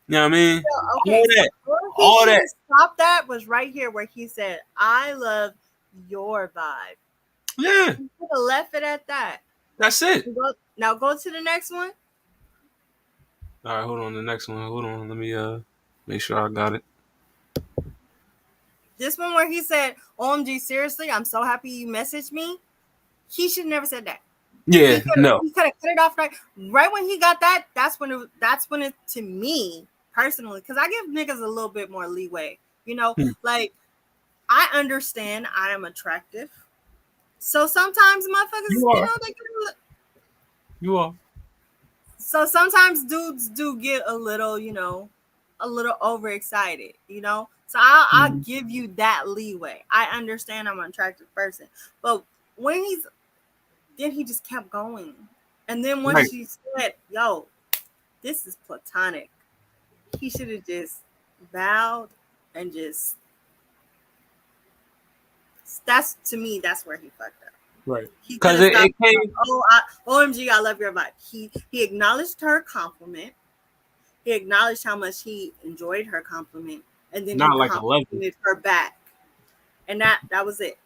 B: You know what I mean?
A: Okay,
B: All
A: so
B: that,
A: where he
B: all
A: should
B: that.
A: have stopped that was right here where he said, I love your vibe.
B: Yeah,
A: He could have left it at that.
B: that's it.
A: Now go to the next one.
B: All right, hold on. The next one. Hold on. Let me make sure I got it.
A: This one where he said, OMG, seriously, I'm so happy you messaged me. He should never said that.
B: Yeah, no.
A: He could have cut it off right when he got that. That's when it to me personally, because I give niggas a little bit more leeway. Like I understand I am attractive, so sometimes motherfuckers,
B: You are.
A: they get
B: You are.
A: so sometimes dudes do get a little, a little overexcited, So I'll give you that leeway. I understand I'm an attractive person, but when then he just kept going. And then once
B: Right.
A: she said, yo, this is platonic, he should have just bowed and to me, that's where he fucked up.
B: Right.
A: He could
B: Because
A: have
B: it
A: stopped.
B: came.
A: OMG, I love your vibe. He acknowledged her compliment. He acknowledged how much he enjoyed her compliment. And then he
B: Not like a levy.
A: complimented her back. And that was it.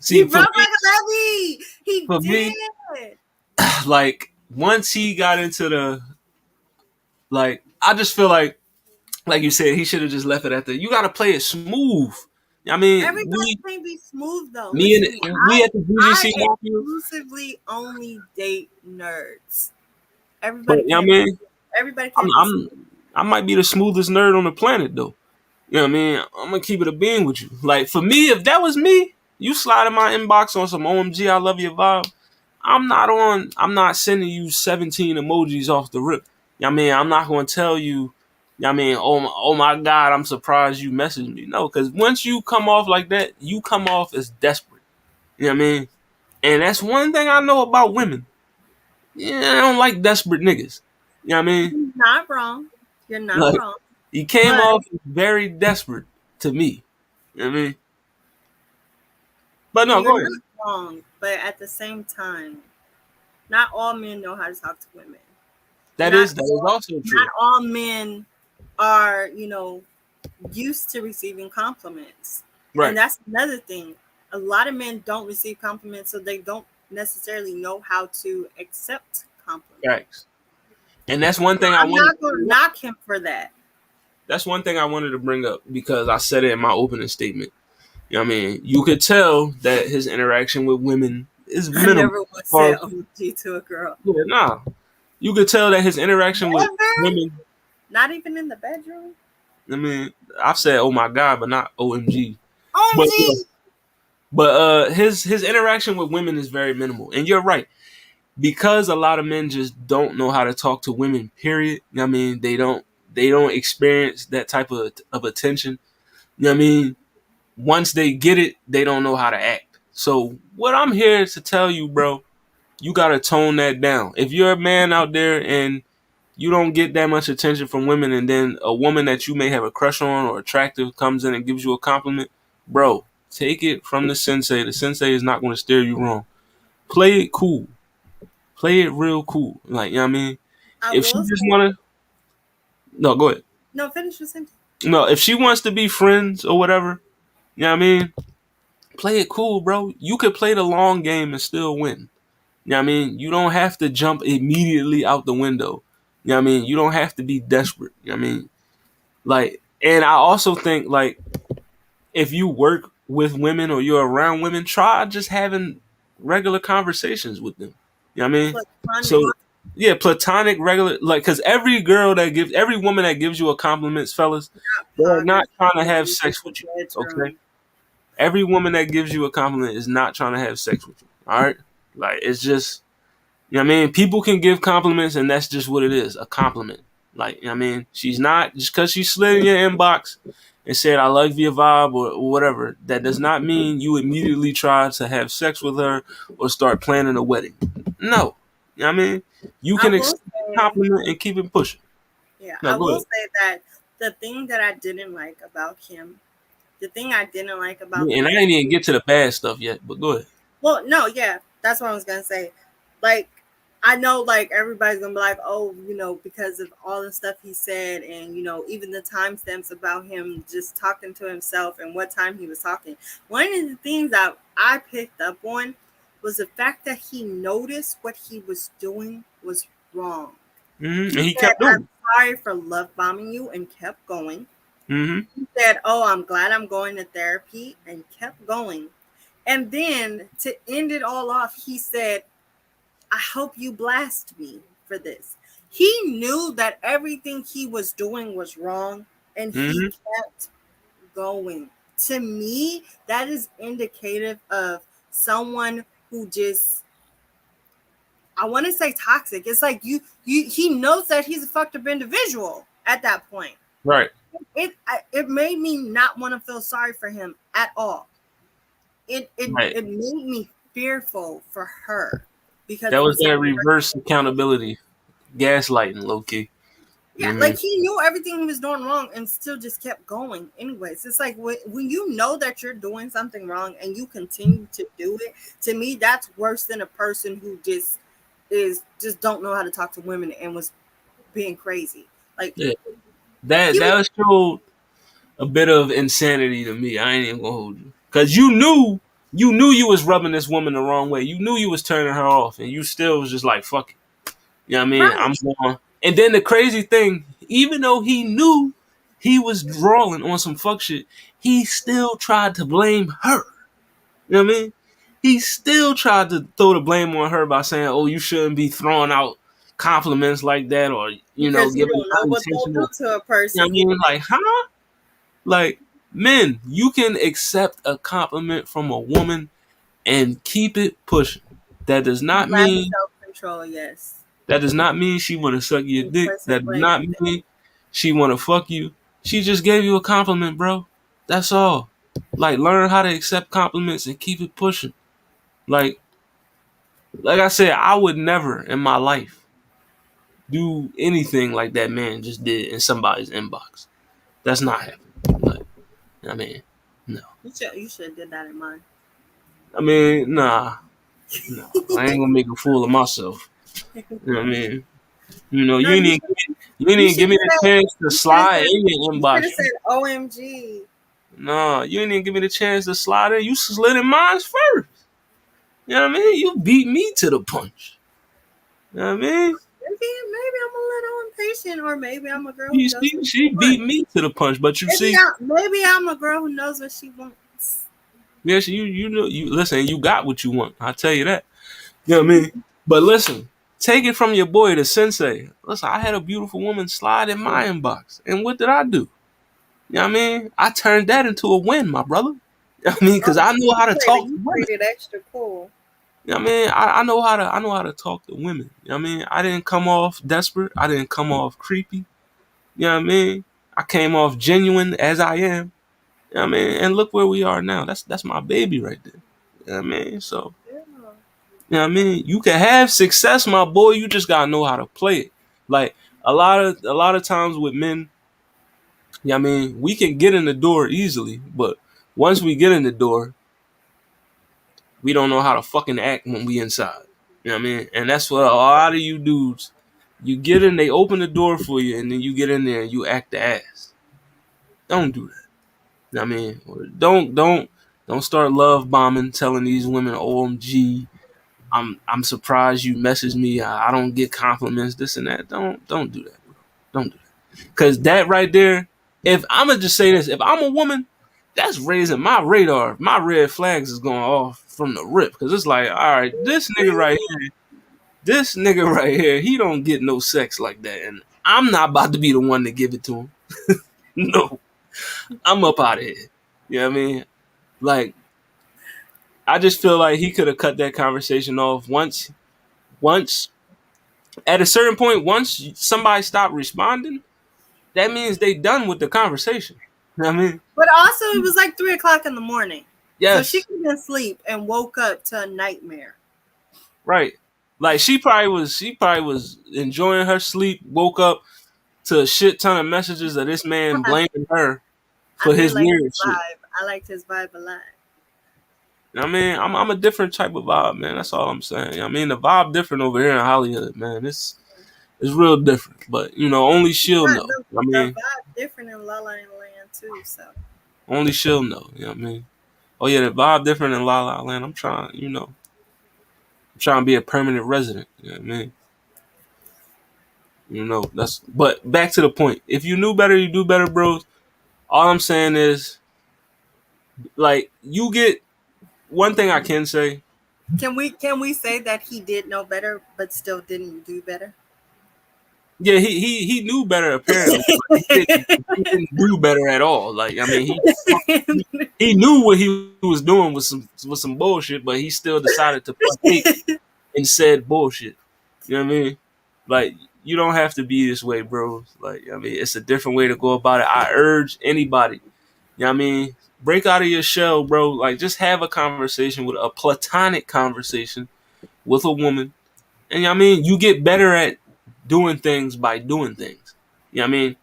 B: See,
A: He broke like a levy. He
B: for
A: did.
B: me, like once he got into I just feel like you said, he should have just left it at the. You got to play it smooth. I mean,
A: Everybody can't be smooth though.
B: me
A: Listen
B: and
A: to me.
B: we at the
A: I
B: UGC Mafia,
A: exclusively only date nerds.
B: but
A: Everybody
B: I
A: can't.
B: mean,
A: Everybody
B: I'm,
A: can't be smooth.
B: I might be the smoothest nerd on the planet though. You know what I mean? I'm gonna keep it a being with you. Like for me, if that was me, You slide in my inbox on some OMG, I love your vibe. I'm not sending you 17 emojis off the rip. I mean, I'm not going to tell you, I mean, oh my God, I'm surprised you messaged me. No, because once you come off like that, you come off as desperate. You know what I mean? And that's one thing I know about women. Yeah, I don't like desperate niggas. You know what I mean?
A: You're not wrong. You're not
B: Like,
A: wrong.
B: he came
A: But
B: off very desperate to me. You know what I mean? But no,
A: you're
B: go ahead.
A: not wrong. But at the same time, not all men know how to talk to women. Not
B: That is also
A: not
B: true.
A: all men are, used to receiving compliments. And
B: Right.
A: that's another thing. A lot of men don't receive compliments, so they don't necessarily know how to accept compliments.
B: Facts. And that's one
A: So
B: thing I
A: I'm
B: wanted
A: not going to knock him for that.
B: that's one thing I wanted to bring up because I said it in my opening statement. You know what I mean? You could tell that his interaction with women is
A: I
B: minimal.
A: never would say
B: Or,
A: OMG to a girl.
B: yeah, nah. You could tell that his interaction with
A: Never.
B: women,
A: Not even in the bedroom.
B: I mean, I've said oh my God, but not OMG. But
A: OMG.
B: his interaction with women is very minimal. And you're right. Because a lot of men just don't know how to talk to women, period. You know what I mean? They don't experience that type of attention. You know what I mean? Once they get it, they don't know how to act. So what I'm here to tell you, bro, you gotta tone that down. If you're a man out there and you don't get that much attention from women, and then a woman that you may have a crush on or attractive comes in and gives you a compliment, bro, take it from the sensei. The sensei is not going to steer you wrong. Play it cool. Play it real cool. Like, you know what I mean?
A: I
B: If she
A: will
B: just
A: say,
B: wanna no, go ahead.
A: no, finish your sentence.
B: No, if she wants to be friends or whatever, you know what I mean? Play it cool, bro. You could play the long game and still win. You know what I mean? You don't have to jump immediately out the window. You know what I mean? You don't have to be desperate. You know what I mean? Like, and I also think, like, if you work with women or you're around women, try just having regular conversations with them. You know what I mean?
A: Platonic.
B: So yeah, platonic, regular, like, because every woman that gives you a compliment, fellas, they're
A: Poggers
B: not trying to
A: in
B: have
A: the
B: sex with you. Okay,
A: bedroom.
B: every woman that gives you a compliment is not trying to have sex with you. All right, like, it's just, you know what I mean? People can give compliments, and that's just what it is, a compliment. Like, you know what I mean? She's not, just because she slid in your inbox and said, I like your vibe or whatever, that does not mean you immediately try to have sex with her or start planning a wedding. No. You know what I mean? You
A: I
B: can
A: will
B: accept the
A: say,
B: compliment and keep it pushing.
A: yeah,
B: Now,
A: I
B: go
A: will
B: ahead.
A: say that the thing that I didn't like about him, the thing I didn't like about
B: And
A: the
B: I ain't even get to the bad stuff yet, but go ahead.
A: Well, no, yeah, that's what I was gonna say. Like, I know, like everybody's gonna be like, oh, because of all the stuff he said, and even the timestamps about him just talking to himself and what time he was talking. One of the things that I picked up on was the fact that he noticed what he was doing was wrong.
B: And
A: He
B: he
A: said,
B: kept doing
A: "I'm sorry for love bombing you," and kept going.
B: it.
A: He said, "Oh, I'm glad I'm going to therapy," and kept going. And then to end it all off, he said, "I hope you blast me for this." He knew that everything he was doing was wrong, and he
B: Hmm.
A: kept going. To me, that is indicative of someone who just, I want to say toxic. It's like he knows that he's a fucked up individual at that point.
B: Right.
A: It made me not want to feel sorry for him at all.
B: Right.
A: It made me fearful for her because
B: That
A: it
B: was
A: was
B: that
A: something
B: reverse accountability, gaslighting, low key.
A: yeah,
B: Hmm.
A: like he knew everything he was doing wrong and still just kept going anyways. It's like when you know that you're doing something wrong and you continue to do it, to me that's worse than a person who just don't know how to talk to women and was being crazy. Like
B: Yeah.
A: he was
B: That showed a bit of insanity to me. I ain't even gonna hold you, cause you knew you was rubbing this woman the wrong way. You knew you was turning her off, and you still was just like, fuck it. You know what I mean?
A: right
B: I'm going. And then the crazy thing, even though he knew he was drawing on some fuck shit, he still tried to blame her. You know what I mean? He still tried to throw the blame on her by saying, "Oh, you shouldn't be throwing out compliments like that, or
A: because you
B: giving
A: don't know what they'll do
B: unintentional."
A: to a
B: You know what I
A: person.
B: mean? Like, huh? Like. Men, you can accept a compliment from a woman and keep it pushing. That does
A: You
B: not
A: lack
B: mean
A: self control, yes.
B: that does not mean she want to suck your
A: You
B: dick.
A: press
B: That
A: and
B: does
A: play
B: not
A: with it.
B: mean she want to fuck you. She just gave you a compliment, bro. That's all. Like, learn how to accept compliments and keep it pushing. Like, like I said, I would never in my life do anything like that man just did in somebody's inbox. That's not happening. Like, I mean, no.
A: You should have did that in mine.
B: I mean, nah. I ain't gonna make a fool of myself. You know what I mean? You know,
A: No,
B: you didn't
A: you
B: even
A: should
B: give me
A: have
B: the
A: said
B: chance to
A: you should have
B: slide
A: said
B: in your
A: you should
B: inbox.
A: have said OMG.
B: No, you didn't even give me the chance to slide in. You slid in mine first. You know what I mean? You beat me to the punch. You know what I mean?
A: Maybe I'm a little impatient, or maybe I'm a girl who
B: She,
A: knows
B: she,
A: what she
B: she beat
A: wants.
B: me to the punch. But you see,
A: Maybe I'm a girl who knows what she wants.
B: yes, you know, you listen, you got what you want. I tell you that. You know what I mean? But listen, take it from your boy, the sensei. Listen, I had a beautiful woman slide in my inbox. And what did I do? You know what I mean? I turned that into a win, my brother. You know what I mean? Because
A: Oh,
B: I know how to talk to
A: you
B: women.
A: played it extra cool.
B: You know what I mean? I know how to talk to women. You know what I mean? I didn't come off desperate. I didn't come off creepy. You know what I mean? I came off genuine as I am. You know what I mean? And look where we are now. That's my baby right there. You know what I mean? So,
A: Yeah.
B: you know what I mean? You can have success, my boy. You just gotta know how to play it. Like a lot of times with men, you know what I mean, we can get in the door easily, but once we get in the door, we don't know how to fucking act when we inside. You know what I mean? And that's what a lot of you dudes, you get in, they open the door for you, and then you get in there and you act the ass. Don't do that. You know what I mean? Or don't start love bombing, telling these women, OMG, I'm surprised you message me. I don't get compliments, this and that. Don't do that, bro. Don't do that. Cause that right there, if I'ma just say this, if I'm a woman, that's raising my radar. My red flags is going off from the rip. Cause it's like, all right, this nigga right here, he don't get no sex like that. And I'm not about to be the one to give it to him. No. I'm up out of here. You know what I mean? Like, I just feel like he could have cut that conversation off once at a certain point, once somebody stopped responding, that means they done with the conversation. You know what I mean?
A: But also, it was like 3 o'clock in the morning, so she
B: Yes,
A: could have been asleep and woke up to a nightmare.
B: right. Like she probably was enjoying her sleep, woke up to a shit ton of messages of this man blaming her
A: I
B: for
A: did
B: his
A: like his
B: weird shit.
A: vibe. I liked his vibe a lot.
B: You know what I mean, I'm a different type of vibe, man. That's all I'm saying. You know what I mean, the vibe different over here in HollyHood, man. It's real different, but only she'll
A: But
B: know. I
A: the
B: mean,
A: vibe different in La La Land too. So
B: only she'll know. You know what I mean? Oh yeah, the vibe different in La La Land. I'm trying to be a permanent resident. You know what I mean? That's. But back to the point. If you knew better, you do better, bros. All I'm saying is, like, you get one thing I can say.
A: can we say that he did know better, but still didn't do better?
B: Yeah, he knew better apparently, but he didn't do better at all. Like, I mean, he knew what he was doing with some bullshit, but he still decided to partake and said bullshit. You know what I mean? Like, you don't have to be this way, bro. Like, I mean, it's a different way to go about it. I urge anybody, you know what I mean? Break out of your shell, bro. Like, just have a conversation with a platonic conversation with a woman. And you know what I mean? You get better at doing things by doing things. You know what I mean?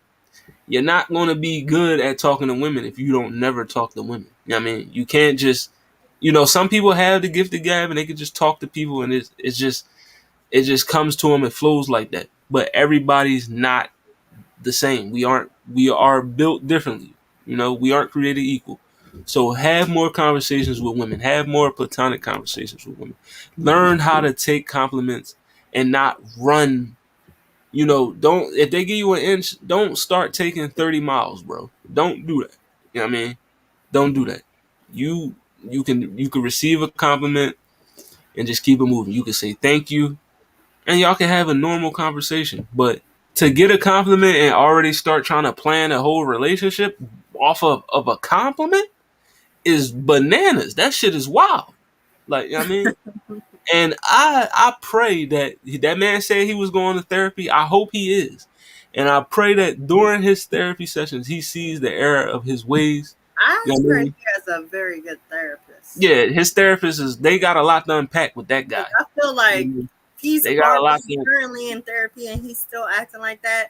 B: You're not going to be good at talking to women if you don't never talk to women. You know what I mean? You can't just, some people have the gift of gab and they can just talk to people and it just comes to them. It flows like that. But everybody's not the same. We are built differently. We aren't created equal. So have more conversations with women. Have more platonic conversations with women. Learn how to take compliments and not run. Don't, if they give you an inch, don't start taking 30 miles, bro. Don't do that. You know what I mean? Don't do that. You can receive a compliment and just keep it moving. You can say thank you and y'all can have a normal conversation. But to get a compliment and already start trying to plan a whole relationship, off of a compliment is bananas. That shit is wild. Like, you know what I mean? And I pray that that man said he was going to therapy. I hope he is. And I pray that during his therapy sessions, he sees the error of his ways.
A: I
B: You know what I
A: swear he
B: mean?
A: has a very good therapist.
B: Yeah, his therapist is, they got a lot to unpack with that
A: Like
B: guy.
A: I feel
B: You know
A: like
B: what I mean?
A: he's
B: They got a lot
A: already
B: to,
A: currently in therapy and he's still acting like that.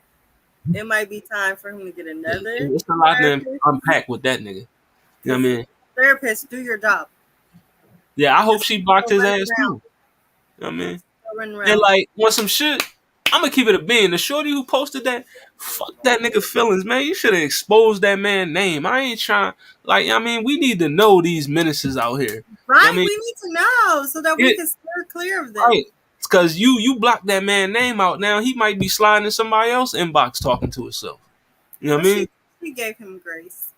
A: It might be time for him to get another
B: it's a lot to
A: therapist.
B: unpack with that nigga. You know what I
A: Because
B: mean?
A: therapists do your job.
B: Yeah, I hope
A: It's
B: she blocked
A: still
B: his
A: running
B: ass too.
A: around.
B: You know what I mean?
A: Still running
B: And
A: around.
B: like, want some shit? I'm gonna keep it a bean. The shorty who posted that, fuck that nigga feelings, man. You should have exposed that man name. I ain't trying. Like, I mean, we need to know these menaces out here. You know what I
A: Right?
B: mean,
A: We need to know so that we
B: it
A: can steer clear of
B: right.
A: them.
B: It's cause you blocked that man name out. Now he might be sliding in somebody else's inbox talking to himself. You know
A: Well,
B: what I mean?
A: she gave him grace.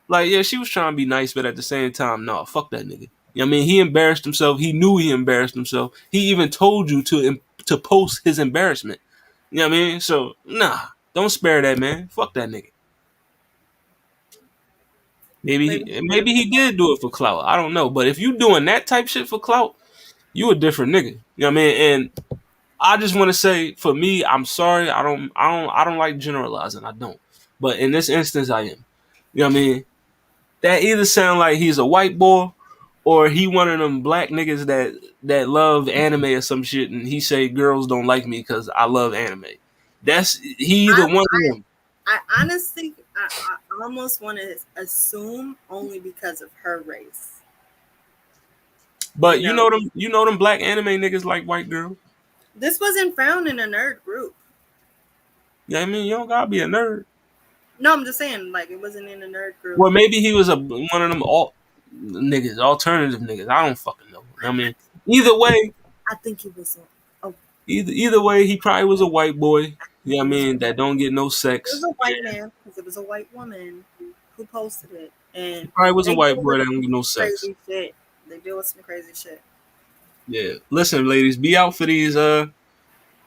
B: Like, yeah, she was trying to be nice, but at the same time, no, fuck that nigga. You know what I mean? He embarrassed himself. He knew he embarrassed himself. He even told you to post his embarrassment. You know what I mean? So, nah, don't spare that man. Fuck that nigga.
A: Maybe he did it
B: Maybe
A: for
B: he did do it for clout. I don't know. But if you doing that type shit for clout, you a different nigga. You know what I mean? And I just want to say, for me, I'm sorry. I don't like generalizing. I don't. But in this instance, I am. You know what I mean? That either sound like he's a white boy or he one of them black niggas that love anime or some shit, and he say girls don't like me because I love anime. That's he either
A: I,
B: one of them.
A: I honestly, I almost want to assume only because of her race. You
B: But
A: know,
B: you know them black anime niggas like white girls.
A: this wasn't found in a nerd group.
B: Yeah, I mean you don't gotta be a nerd.
A: No, I'm just saying, like, it wasn't in a nerd group.
B: Well, maybe he was a one of them alt niggas, alternative niggas. I don't fucking know. I mean, either way,
A: I think it was a
B: either way, he probably was a white boy.
A: it
B: Yeah, I
A: was
B: mean that don't get no
A: it was
B: sex.
A: a white man because it was a white woman who posted it,
B: He
A: and
B: probably was a
A: they
B: white
A: deal
B: boy
A: with
B: that don't get no
A: some
B: sex.
A: crazy shit. They deal with some crazy shit.
B: Yeah. Listen, ladies, be out for these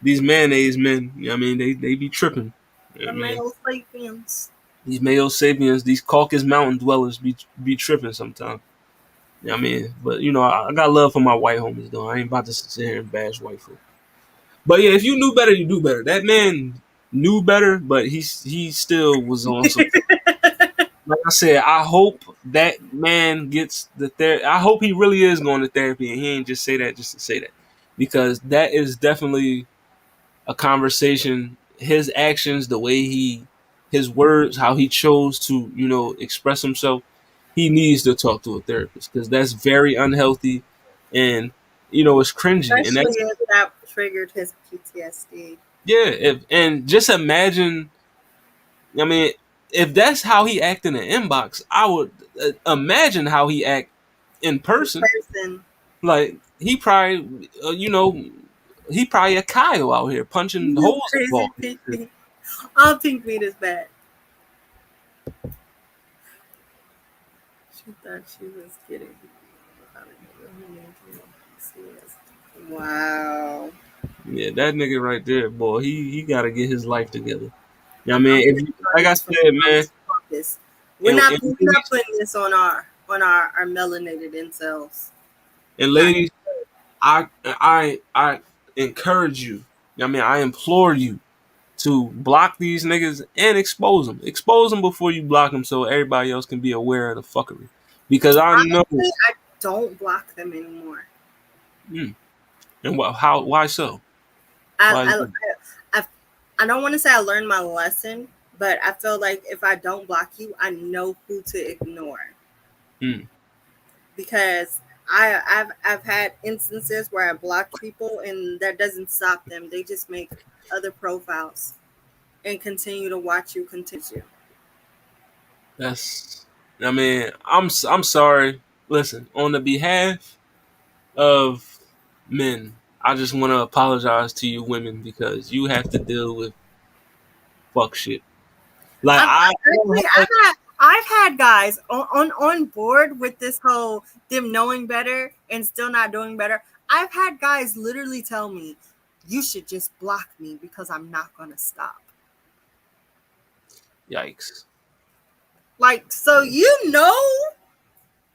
B: mayonnaise men. You know what I mean? They be tripping. You know
A: The
B: what I mean?
A: male sapiens.
B: These male sapiens, these Caucasus mountain dwellers be tripping sometimes. You know what I mean? But you know, I got love for my white homies though. I ain't about to sit here and bash white folk. But yeah, if you knew better, you do better. That man knew better, but he still was on some. Like I said, I hope that man gets the therapy. I hope he really is going to therapy and he ain't just say that just to say that, because that is definitely a conversation. His actions, the way his words, how he chose to, express himself, he needs to talk to a therapist because that's very unhealthy, and it's cringy, and
A: Especially
B: that's
A: if that triggered his PTSD.
B: yeah. And just imagine, I mean, if that's how he act in the inbox, I would imagine how he act in
A: In
B: person.
A: person.
B: Like he probably a Kyle out here punching
A: You
B: holes in
A: crazy
B: balls.
A: pig. All pink meat is bad. She thought she was kidding. Wow.
B: Yeah, that nigga right there, boy, he got to get his life together. I
A: I'm
B: mean,
A: pretty sure
B: like I
A: he's from
B: said, man,
A: Caucus. We're
B: and,
A: not
B: and
A: we're not
B: ladies,
A: putting this on our melanated incels.
B: and
A: Not
B: ladies, I encourage you. I mean, I implore you to block these niggas and expose them. Expose them before you block them, so everybody else can be aware of the fuckery. Because I know,
A: honestly, I don't block them anymore.
B: mm, and why so?
A: I
B: Why is
A: I
B: that?
A: I, I don't want to say I learned my lesson, but I feel like if I don't block you, I know who to ignore
B: Mm,
A: because I've had instances where I blocked people and that doesn't stop them. They just make other profiles and continue to watch you continue.
B: that's. I mean, I'm sorry. Listen, on the behalf of men, I just want to apologize to you women because you have to deal with fuck shit. Like I don't
A: Honestly,
B: have,
A: I've had guys on board with this whole them knowing better and still not doing better. I've had guys literally tell me, "You should just block me because I'm not gonna stop."
B: yikes.
A: Like, so you know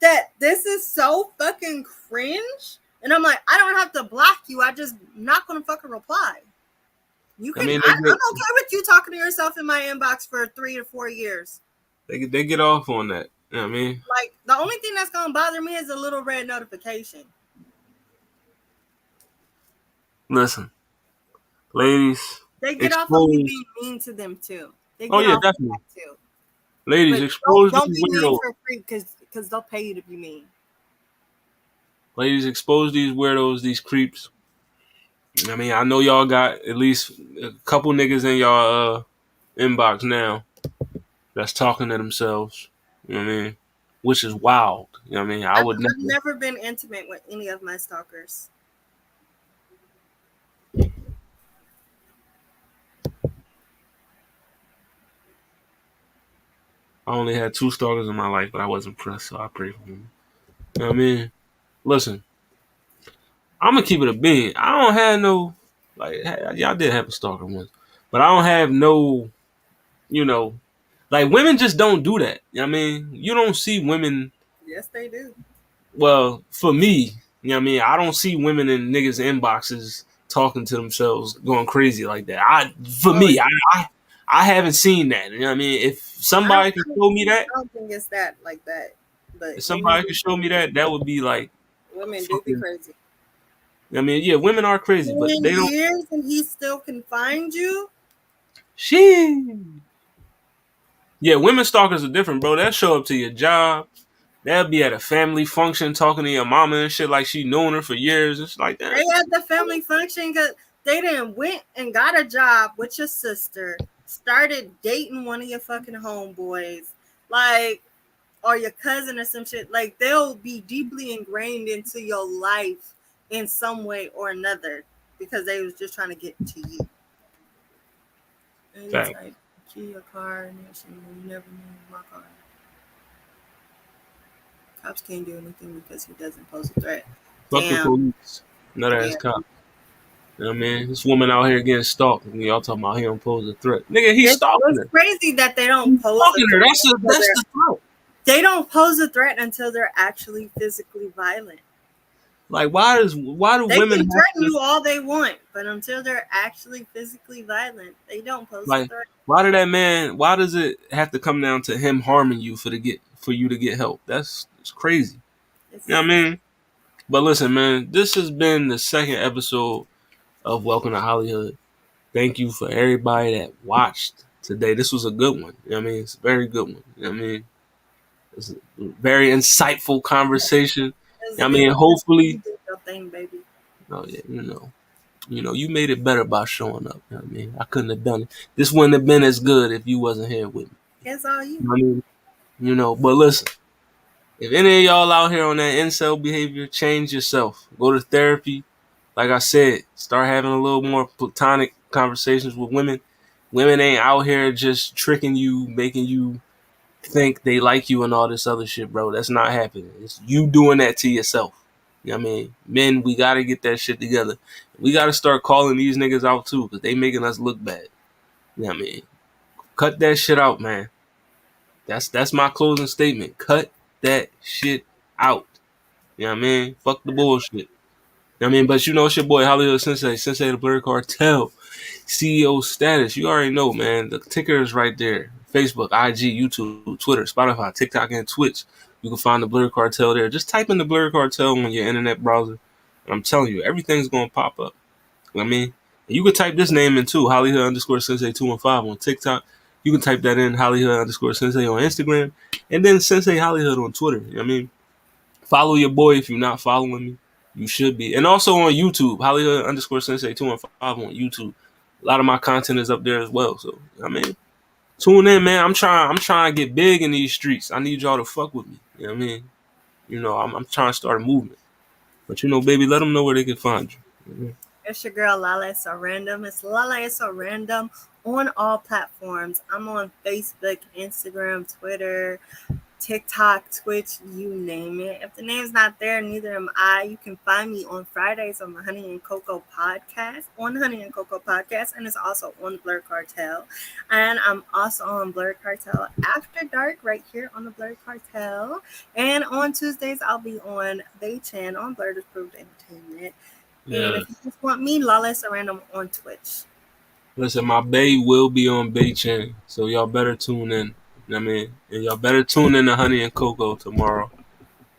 A: that this is so fucking cringe. And I'm like, I don't have to block you. I just not gonna fucking reply. You
B: I
A: can.
B: mean,
A: I'm okay with you talking to yourself in my inbox for 3 to 4 years.
B: they get off on that. You know what I mean?
A: Like the only thing that's gonna bother me is a little red notification.
B: Listen, ladies,
A: They get off on you
B: expose.
A: being mean to them too. They
B: Oh
A: get
B: yeah,
A: off on
B: definitely.
A: that too.
B: Ladies,
A: But don't
B: expose
A: don't
B: these
A: be mean
B: weirdos.
A: for free because they'll pay you to be mean.
B: Ladies, expose these weirdos, these creeps. I mean, I know y'all got at least a couple niggas in y'all inbox now that's talking to themselves. You know what I mean? Which is wild. You know what I mean? I
A: I've,
B: would
A: I've
B: never.
A: never been intimate with any of my stalkers.
B: I only had two stalkers in my life, but I wasn't pressed, so I pray for them. You know what I mean? Listen, I'm gonna keep it a bean. I don't have no like y'all did have a stalker once, but I don't have no, you know, like women just don't do that. You know what I mean? You don't see women.
A: Yes, they do.
B: Well, for me, you know what I mean? I don't see women in niggas' inboxes talking to themselves, going crazy like that. For
A: Oh,
B: me, I haven't seen that. You know what I mean? If
A: I don't,
B: somebody could
A: I don't
B: show me
A: think
B: that,
A: I don't think it's that like that. But
B: if
A: women
B: somebody
A: do
B: could show
A: be
B: me that, that would be like
A: women do be
B: fucking.
A: crazy.
B: I mean, yeah, women are crazy, but
A: 10
B: they don't.
A: years and he still can find you.
B: She. Yeah, women stalkers are different, bro. They'll show up to your job. They'll be at a family function talking to your mama and shit like she known her for years. It's like that.
A: They had the family function because they didn't went and got a job with your sister, started dating one of your fucking homeboys, like or your cousin or some shit. Like they'll be deeply ingrained into your life in some way or another because they was just trying to get to you. And it's
B: Fact.
A: like, key your car and you never knew my car. Cops can't do anything because he doesn't pose a threat.
B: Fuck the
A: Damn.
B: police. Nut ass
A: Yeah.
B: cop. You know what I mean? This woman out here getting stalked, and y'all talking about he don't pose a threat. Nigga, he's stalking
A: It's
B: her.
A: crazy that they don't
B: He's
A: pose a
B: stalking her.
A: threat until
B: That's the threat.
A: they don't pose a threat until they're actually physically violent.
B: Like, why do
A: They
B: women
A: can
B: have
A: threaten
B: to
A: you all they want, but until they're actually physically violent, they don't pose a
B: like?
A: threat.
B: Why did that man? Why does it have to come down to him harming you for you to get help? It's crazy. You know what
A: It's
B: I mean? But listen, man, this has been the second episode of Welcome to Hollywood. Thank you for everybody that watched today. This was a good one. You know what I mean? It's a very good one. You know what I mean? It's a very insightful conversation. You
A: it was
B: know
A: a
B: what I
A: good
B: mean?
A: one. You
B: Hopefully,
A: did your thing, baby.
B: oh yeah, you made it better by showing up. You know what I mean? I couldn't have done it. This wouldn't have been as good if you wasn't here with me.
A: It's all you.
B: You know what I mean? But listen, if any of y'all out here on that incel behavior, change yourself. Go to therapy. Like I said, start having a little more platonic conversations with women. Women ain't out here just tricking you, making you think they like you and all this other shit, bro. That's not happening. It's you doing that to yourself. You know what I mean? Men, we gotta get that shit together. We gotta start calling these niggas out too, because they making us look bad. You know what I mean? Cut that shit out, man. That's my closing statement. Cut that shit out. You know what I mean? Fuck the bullshit. You know what I mean? But it's your boy HollyHood Sensei, Sensei the Blur Cartel, CEO status. You already know, man. The ticker is right there. Facebook, IG, YouTube, Twitter, Spotify, TikTok, and Twitch. You can find the Blur Cartel there. Just type in the Blur Cartel on your internet browser. And I'm telling you, everything's gonna pop up. You know what I mean? And you can type this name in too, HollyHood underscore Sensei 215 on TikTok. You can type that in, HollyHood underscore Sensei on Instagram. And then Sensei HollyHood on Twitter. You know what I mean? Follow your boy if you're not following me. You should be. And also on YouTube, HollyHood underscore Sensei 215 on YouTube. A lot of my content is up there as well. So I mean, tune in, man. I'm trying to get big in these streets. I need y'all to fuck with me. You know what I mean? I'm trying to start a movement. But baby, let them know where they can find you.
A: It's your girl LalaizsoRandom. It's LalaizsoRandom on all platforms. I'm on Facebook, Instagram, Twitter, TikTok, Twitch, you name it. If the name's not there, neither am I. You can find me on Fridays on the Honey and Cocoa podcast, and it's also on Blur Cartel. And I'm also on Blur Cartel After Dark right here on the Blur Cartel. And on Tuesdays, I'll be on Chan on Blurred Approved Entertainment. And
B: Yeah.
A: if you just want me, LalaizsoRandom on Twitch.
B: Listen, my bae will be on Bay Chain, so y'all better tune in. You know what I mean? And y'all better tune in to Honey and Cocoa tomorrow.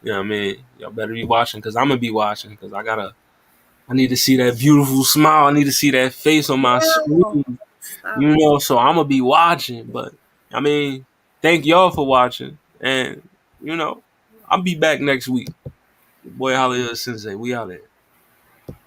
B: You know what I mean? Y'all better be watching, because I'm going to be watching, because I need to see that beautiful smile. I need to see that face on my
A: No,
B: screen.
A: stop.
B: You know, so I'm going to be watching. But, I mean, thank y'all for watching. And, you know, I'll be back next week. Your boy HollyHood Sensei. We out there.